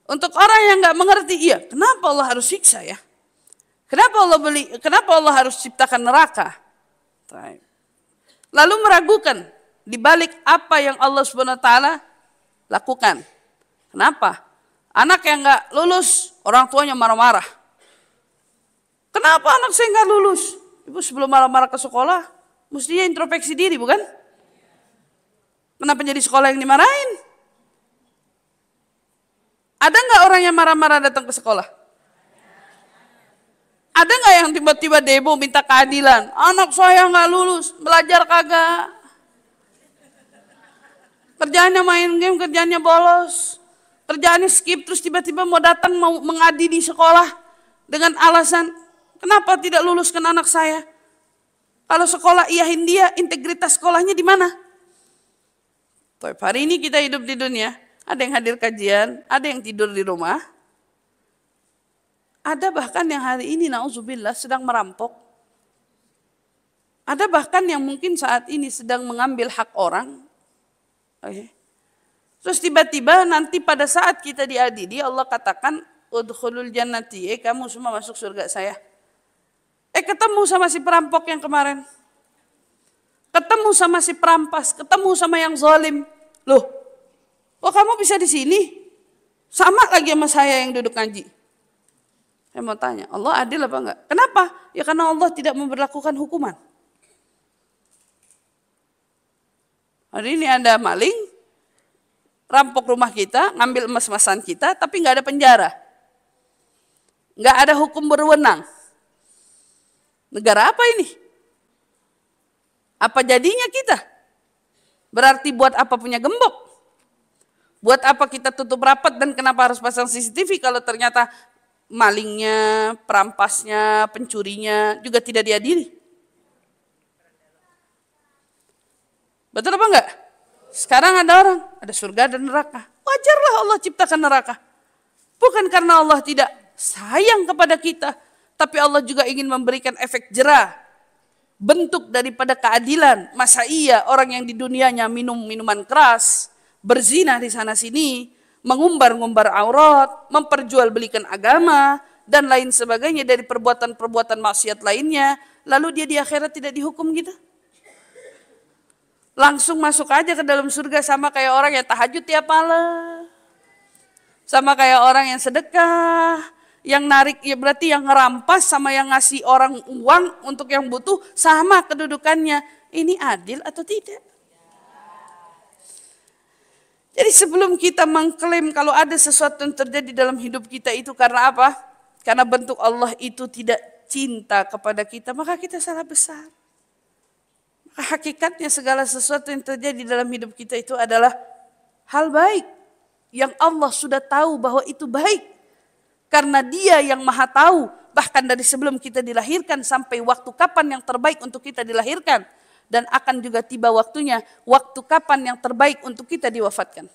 Untuk orang yang nggak mengerti, iya, kenapa Allah harus siksa ya? Kenapa Allah harus ciptakan neraka? Lalu meragukan di balik apa yang Allah SWT lakukan. Kenapa? Anak yang nggak lulus, orang tuanya marah-marah. Kenapa anak saya nggak lulus? Ibu sebelum marah-marah ke sekolah, mestinya introspeksi diri, bukan? Kenapa jadi sekolah yang dimarahin? Ada nggak orang yang marah-marah datang ke sekolah? Ada nggak yang tiba-tiba demo minta keadilan? Anak saya nggak lulus, belajar kagak. Kerjaannya main game, kerjaannya bolos. Kerjaannya skip, terus tiba-tiba mau datang mau mengadili sekolah dengan alasan, kenapa tidak luluskan anak saya? Kalau sekolah iyahin dia, integritas sekolahnya di mana? Hari ini kita hidup di dunia, ada yang hadir kajian, ada yang tidur di rumah. Ada bahkan yang hari ini na'udzubillah sedang merampok. Ada bahkan yang mungkin saat ini sedang mengambil hak orang. Terus tiba-tiba nanti pada saat kita diadili Allah katakan udkhulul jannati, kamu semua masuk surga saya. Ketemu sama si perampok yang kemarin. Ketemu sama si perampas, ketemu sama yang zalim. Loh, kok kamu bisa di sini? Sama lagi sama saya yang duduk ngaji. Saya mau tanya, Allah adil apa enggak? Kenapa? Ya karena Allah tidak memberlakukan hukuman. Hari ini ada maling, rampok rumah kita, ngambil emas-emasan kita, tapi nggak ada penjara. Nggak ada hukum berwenang. Negara apa ini? Apa jadinya kita? Berarti buat apa punya gembok? Buat apa kita tutup rapat dan kenapa harus pasang CCTV kalau ternyata malingnya, perampasnya, pencurinya juga tidak diadili? Betul apa enggak? Sekarang ada orang, ada surga dan neraka. Wajarlah Allah ciptakan neraka. Bukan karena Allah tidak sayang kepada kita, tapi Allah juga ingin memberikan efek jera. Bentuk daripada keadilan. Masa iya orang yang di dunianya minum minuman keras, berzina di sana sini, mengumbar-ngumbar aurat, memperjualbelikan agama, dan lain sebagainya dari perbuatan-perbuatan maksiat lainnya, lalu dia di akhirat tidak dihukum gitu? Langsung masuk aja ke dalam surga sama kayak orang yang tahajud tiap malam. Sama kayak orang yang sedekah, yang narik, ya berarti yang ngerampas sama yang ngasih orang uang untuk yang butuh sama kedudukannya. Ini adil atau tidak? Jadi sebelum kita mengklaim kalau ada sesuatu yang terjadi dalam hidup kita itu karena apa? Karena bentuk Allah itu tidak cinta kepada kita, maka kita salah besar. Maka hakikatnya segala sesuatu yang terjadi dalam hidup kita itu adalah hal baik. Yang Allah sudah tahu bahwa itu baik. Karena Dia yang maha tahu, bahkan dari sebelum kita dilahirkan sampai waktu kapan yang terbaik untuk kita dilahirkan. Dan akan juga tiba waktunya, waktu kapan yang terbaik untuk kita diwafatkan.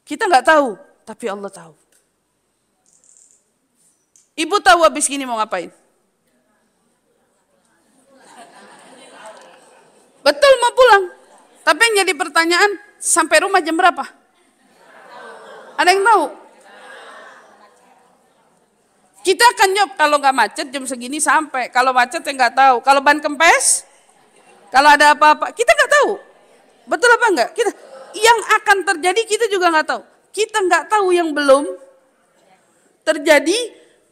Kita nggak tahu, tapi Allah tahu. Ibu tahu habis gini mau ngapain? Betul mau pulang. Tapi yang jadi pertanyaan, sampai rumah jam berapa? Ada yang tahu? Kita akan jawab kalau nggak macet jam segini sampai. Kalau macet ya nggak tahu. Kalau ban kempes, kalau ada apa-apa, kita nggak tahu. Betul apa enggak? Yang akan terjadi kita juga nggak tahu. Kita nggak tahu yang belum terjadi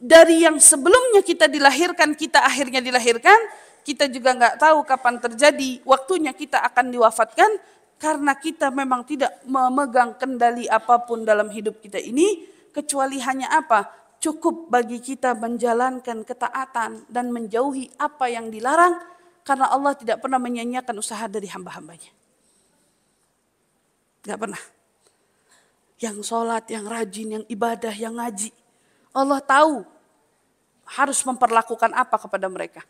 dari yang sebelumnya kita dilahirkan, kita akhirnya dilahirkan. Kita juga nggak tahu kapan terjadi waktunya kita akan diwafatkan karena kita memang tidak memegang kendali apapun dalam hidup kita ini kecuali hanya apa? Cukup bagi kita menjalankan ketaatan dan menjauhi apa yang dilarang karena Allah tidak pernah menyanyiakan usaha dari hamba-hambanya. Gak pernah. Yang sholat, yang rajin, yang ibadah, yang ngaji. Allah tahu harus memperlakukan apa kepada mereka.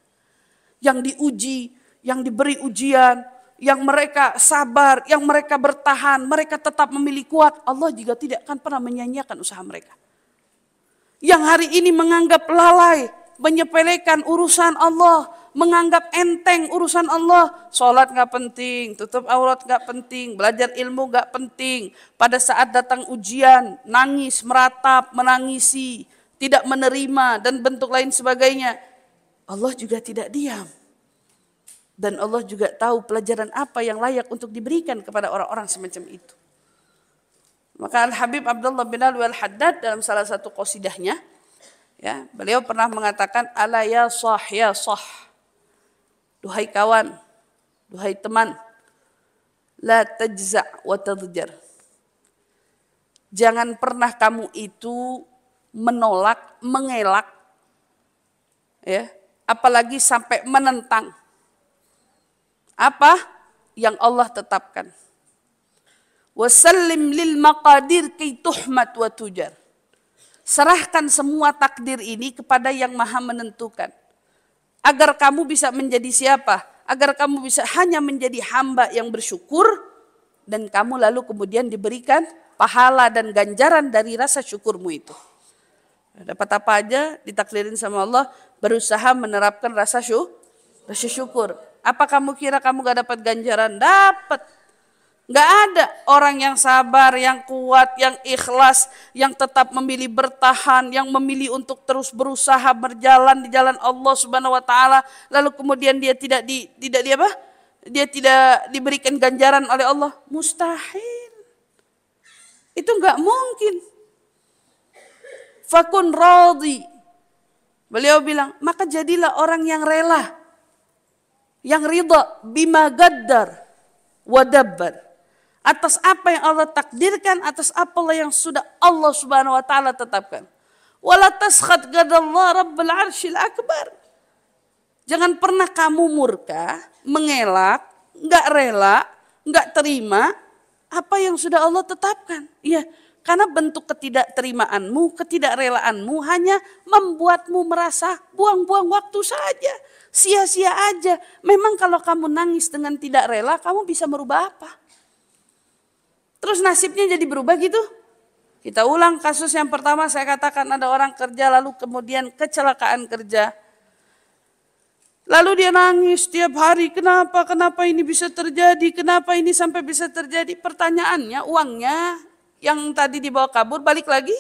Yang diuji, yang diberi ujian, yang mereka sabar, yang mereka bertahan, mereka tetap memilih kuat. Allah juga tidak akan pernah menyanyiakan usaha mereka. Yang hari ini menganggap lalai, menyepelekan urusan Allah, menganggap enteng urusan Allah. Sholat gak penting, tutup aurat gak penting, belajar ilmu gak penting. Pada saat datang ujian, nangis, meratap, menangisi, tidak menerima, dan bentuk lain sebagainya. Allah juga tidak diam. Dan Allah juga tahu pelajaran apa yang layak untuk diberikan kepada orang-orang semacam itu. Maka Al-Habib Abdullah bin Alwi Al-Haddad dalam salah satu qasidahnya, ya, beliau pernah mengatakan, ala ya sah, duhai kawan, duhai teman, la tajza' wa tadjar. Jangan pernah kamu itu menolak, mengelak, ya, apalagi sampai menentang apa yang Allah tetapkan. Wasallim lil maqadir kay tuhmat wa tujar. Serahkan semua takdir ini kepada yang maha menentukan. Agar kamu bisa menjadi siapa? Agar kamu bisa hanya menjadi hamba yang bersyukur. Dan kamu lalu kemudian diberikan pahala dan ganjaran dari rasa syukurmu itu. Dapat apa aja ditakdirin sama Allah, berusaha menerapkan rasa syukur. Apa kamu kira kamu gak dapat ganjaran? Dapat. Nggak ada orang yang sabar, yang kuat, yang ikhlas, yang tetap memilih bertahan, yang memilih untuk terus berusaha berjalan di jalan Allah Subhanahu wa taala, lalu kemudian dia Dia tidak diberikan ganjaran oleh Allah. Mustahil. Itu nggak mungkin. Fakun radhi. Beliau bilang, maka jadilah orang yang rela, yang ridha bima gaddar wa dabbar. Atas apa yang Allah takdirkan, atas apa yang sudah Allah Subhanahu wa taala tetapkan. Wala taskhat gadallah rabbul arsyil akbar. Jangan pernah kamu murka, mengelak, enggak rela, enggak terima apa yang sudah Allah tetapkan. Iya, karena bentuk ketidakterimaanmu, ketidakrelaanmu hanya membuatmu merasa buang-buang waktu saja. Sia-sia aja. Memang kalau kamu nangis dengan tidak rela, kamu bisa merubah apa? Terus nasibnya jadi berubah gitu. Kita ulang kasus yang pertama, saya katakan ada orang kerja lalu kemudian kecelakaan kerja. Lalu dia nangis setiap hari, kenapa ini bisa terjadi, kenapa ini sampai bisa terjadi. Pertanyaannya, uangnya yang tadi dibawa kabur balik lagi?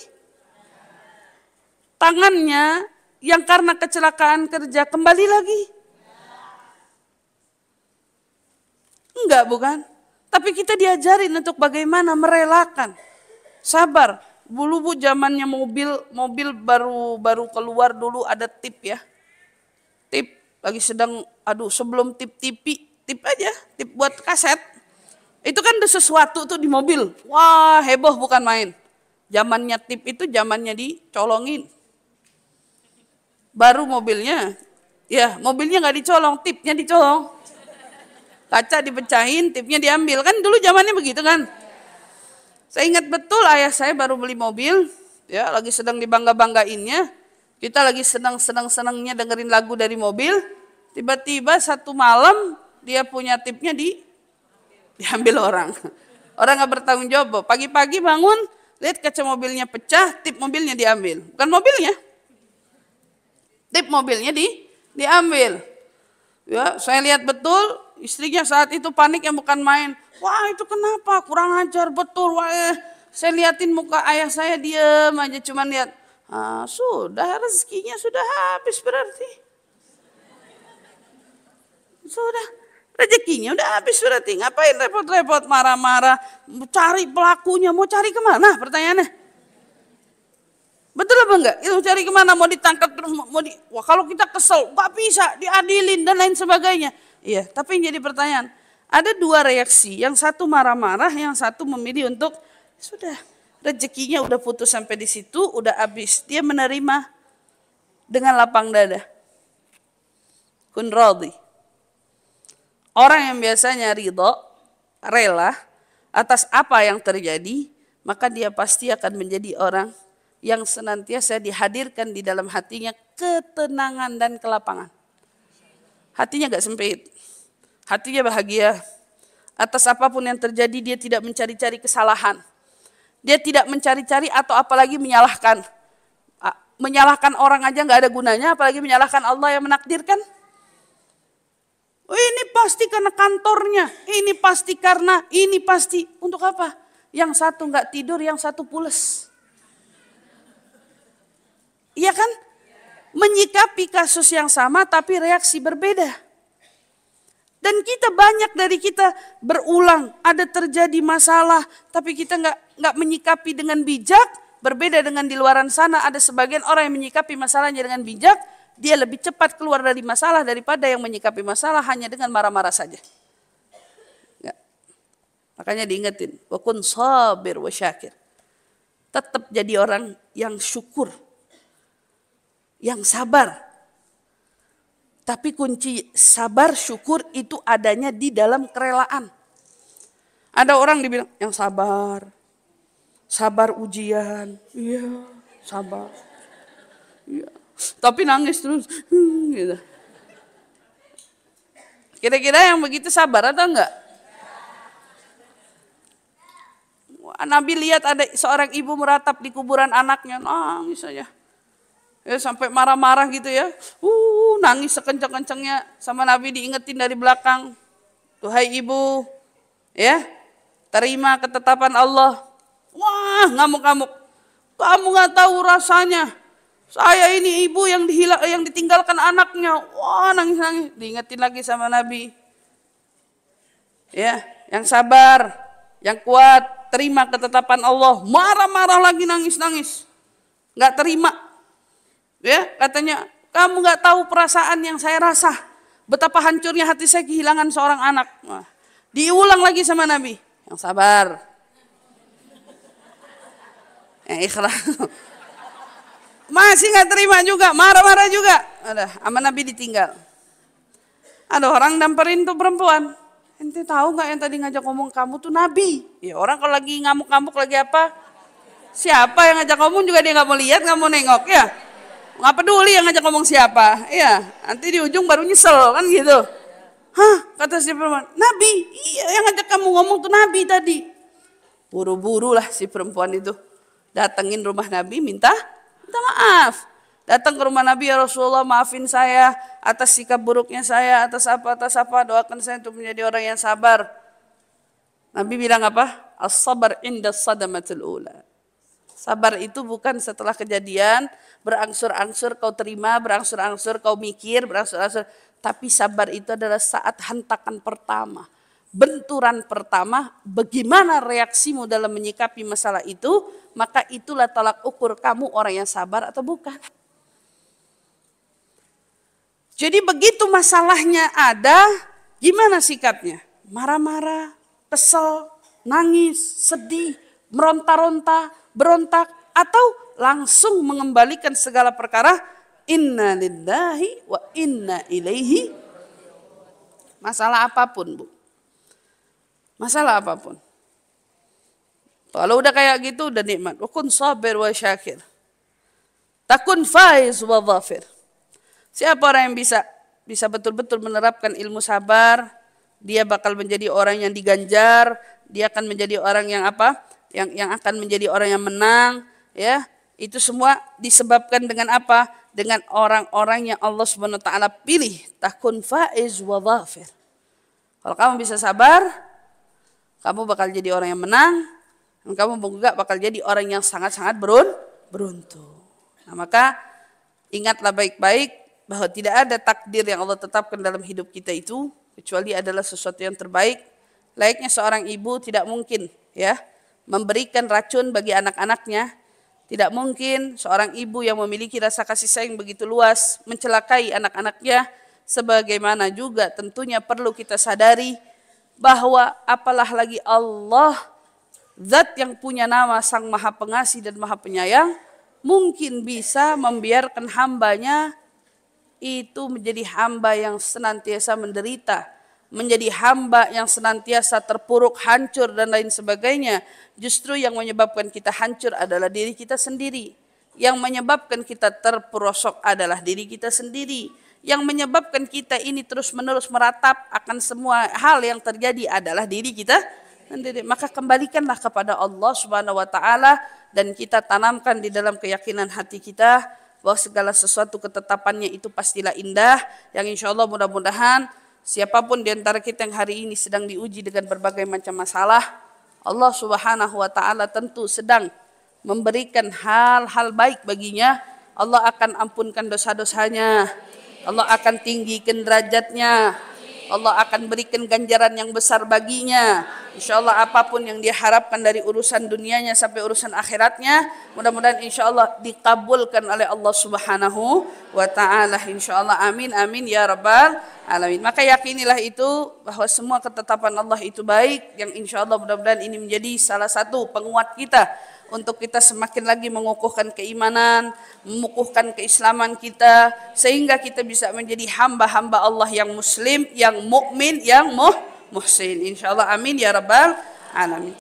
Tangannya yang karena kecelakaan kerja kembali lagi? Enggak, bukan? Tapi kita diajarin untuk bagaimana merelakan. Sabar. Dulu zamannya mobil baru keluar dulu ada tip ya. Tip lagi sedang sebelum tip aja, tip buat kaset. Itu kan ada sesuatu tuh di mobil. Wah, heboh bukan main. Zamannya tip itu zamannya dicolongin. Baru mobilnya nggak dicolong, tipnya dicolong. Kaca dipecahin, tipnya diambil. Kan dulu zamannya begitu kan. Saya ingat betul ayah saya baru beli mobil, ya lagi sedang dibangga-banggainnya. Kita lagi senang-senangnya dengerin lagu dari mobil. Tiba-tiba satu malam dia punya tipnya diambil orang. Orang nggak bertanggung jawab. Pagi-pagi bangun, lihat kaca mobilnya pecah, tip mobilnya diambil. Bukan mobilnya. Tip mobilnya diambil. Ya, saya lihat betul istrinya saat itu panik yang bukan main. Wah, itu kenapa? Kurang ajar betul. Wah, saya liatin muka ayah saya diam aja cuman lihat. Sudah rezekinya sudah habis berarti. Sudah rezekinya udah habis berarti. Ngapain repot-repot marah-marah, cari pelakunya, mau cari kemana? Pertanyaannya. Betul apa enggak? Itu cari kemana? Mau ditangkap terus wah kalau kita kesel, nggak bisa diadilin dan lain sebagainya. Iya, tapi yang jadi pertanyaan, ada dua reaksi. Yang satu marah-marah, yang satu memilih untuk sudah rezekinya udah putus sampai di situ, udah habis. Dia menerima dengan lapang dada. Kun radhi. Orang yang biasanya ridho, rela atas apa yang terjadi, maka dia pasti akan menjadi orang yang senantiasa dihadirkan di dalam hatinya ketenangan dan kelapangan. Hatinya gak sempit, hatinya bahagia. Atas apapun yang terjadi dia tidak mencari-cari kesalahan. Dia tidak mencari-cari atau apalagi menyalahkan. Menyalahkan orang aja gak ada gunanya, apalagi menyalahkan Allah yang menakdirkan. Oh, ini pasti karena kantornya, ini pasti. Untuk apa? Yang satu gak tidur, yang satu pules. Iya kan? Menyikapi kasus yang sama tapi reaksi berbeda. Dan banyak dari kita berulang, ada terjadi masalah tapi kita nggak menyikapi dengan bijak. Berbeda dengan di luaran sana, ada sebagian orang yang menyikapi masalahnya dengan bijak, dia lebih cepat keluar dari masalah daripada yang menyikapi masalah hanya dengan marah-marah saja. Ya. Makanya diingetin, wa kun sabir wa syakir. Tetap jadi orang yang syukur, yang sabar. Tapi kunci sabar syukur itu adanya di dalam kerelaan. Ada orang dibilang yang sabar ujian, iya sabar, iya. Tapi nangis terus, gitu. Kira-kira yang begitu sabar atau enggak? Nabi lihat ada seorang ibu meratap di kuburan anaknya, nangis saja. Ya, sampai marah-marah gitu ya, nangis sekencang-kencangnya. Sama Nabi diingetin dari belakang, tuhai ibu, ya terima ketetapan Allah. Wah, ngamuk-ngamuk. Kamu nggak tahu rasanya. Saya ini ibu yang ditinggalkan anaknya. Wah, nangis-nangis. Diingetin lagi sama Nabi. Ya, yang sabar, yang kuat, terima ketetapan Allah. Marah-marah lagi, nangis-nangis. Nggak terima. Ya, katanya, kamu nggak tahu perasaan yang saya rasa. Betapa hancurnya hati saya kehilangan seorang anak. Wah, diulang lagi sama Nabi. Yang sabar. Yang ikhlas. Masih nggak terima juga, marah-marah juga. Ada, sama Nabi ditinggal. Ada orang damperin tuh perempuan. Ente tahu nggak yang tadi ngajak ngomong kamu tuh Nabi? Ya orang kalau lagi ngamuk-ngamuk lagi apa? Siapa yang ngajak ngomong juga dia nggak mau lihat, nggak mau nengok ya. Nggak peduli yang ngajak ngomong siapa. Ya, nanti di ujung baru nyesel kan gitu. Hah, kata si perempuan, Nabi, iya yang ngajak kamu ngomong tuh Nabi tadi. Buru-buru lah si perempuan itu. Datengin rumah Nabi minta maaf. Datang ke rumah Nabi, ya Rasulullah maafin saya atas sikap buruknya saya, atas apa, doakan saya untuk menjadi orang yang sabar. Nabi bilang apa? As-sabar inda sadamatul ula. Sabar itu bukan setelah kejadian, berangsur-angsur kau terima, berangsur-angsur kau mikir, berangsur-angsur. Tapi sabar itu adalah saat hentakan pertama. Benturan pertama, bagaimana reaksimu dalam menyikapi masalah itu, maka itulah tolak ukur kamu orang yang sabar atau bukan. Jadi begitu masalahnya ada, gimana sikapnya? Marah-marah, kesel, nangis, sedih, meronta-ronta, berontak, atau langsung mengembalikan segala perkara, inna lillahi wa inna ilaihi. Masalah apapun, Bu. Masalah apapun. Kalau udah kayak gitu udah nikmat. Wa kun sabir wa syakir. Takun faiz wa dhafir. Siapa orang yang bisa betul-betul menerapkan ilmu sabar, dia bakal menjadi orang yang diganjar, dia akan menjadi orang yang apa? Yang akan menjadi orang yang menang, ya. Itu semua disebabkan dengan apa? Dengan orang-orang yang Allah Subhanahu wa taala pilih. Takun faiz wa dhafir. Kalau kamu bisa sabar, kamu bakal jadi orang yang menang, dan kamu juga bakal jadi orang yang sangat-sangat beruntung. Nah, maka ingatlah baik-baik bahwa tidak ada takdir yang Allah tetapkan dalam hidup kita itu kecuali adalah sesuatu yang terbaik. Layaknya seorang ibu tidak mungkin ya memberikan racun bagi anak-anaknya. Tidak mungkin seorang ibu yang memiliki rasa kasih sayang begitu luas mencelakai anak-anaknya. Sebagaimana juga tentunya perlu kita sadari bahwa apalah lagi Allah, zat yang punya nama Sang Maha Pengasih dan Maha Penyayang, mungkin bisa membiarkan hambanya itu menjadi hamba yang senantiasa menderita, menjadi hamba yang senantiasa terpuruk, hancur dan lain sebagainya. Justru yang menyebabkan kita hancur adalah diri kita sendiri. Yang menyebabkan kita terperosok adalah diri kita sendiri. Yang menyebabkan kita ini terus-menerus meratap akan semua hal yang terjadi adalah diri kita sendiri. Maka kembalikanlah kepada Allah Subhanahu wa taala dan kita tanamkan di dalam keyakinan hati kita bahwa segala sesuatu ketetapannya itu pastilah indah, yang insya Allah mudah-mudahan siapapun di antara kita yang hari ini sedang diuji dengan berbagai macam masalah, Allah Subhanahu wa taala tentu sedang memberikan hal-hal baik baginya. Allah akan ampunkan dosa-dosanya, Allah akan tinggikan derajatnya, Allah akan berikan ganjaran yang besar baginya. Insya Allah apapun yang dia harapkan dari urusan dunianya sampai urusan akhiratnya, mudah-mudahan insya Allah dikabulkan oleh Allah Subhanahu wa ta'ala. Insya Allah amin amin ya rabbal alamin. Maka yakinilah itu bahwa semua ketetapan Allah itu baik, yang insya Allah mudah-mudahan ini menjadi salah satu penguat kita untuk kita semakin lagi mengukuhkan keimanan, mengukuhkan keislaman kita, sehingga kita bisa menjadi hamba-hamba Allah yang muslim, yang mukmin, yang muhsin. Insyaallah amin ya rabbal alamin.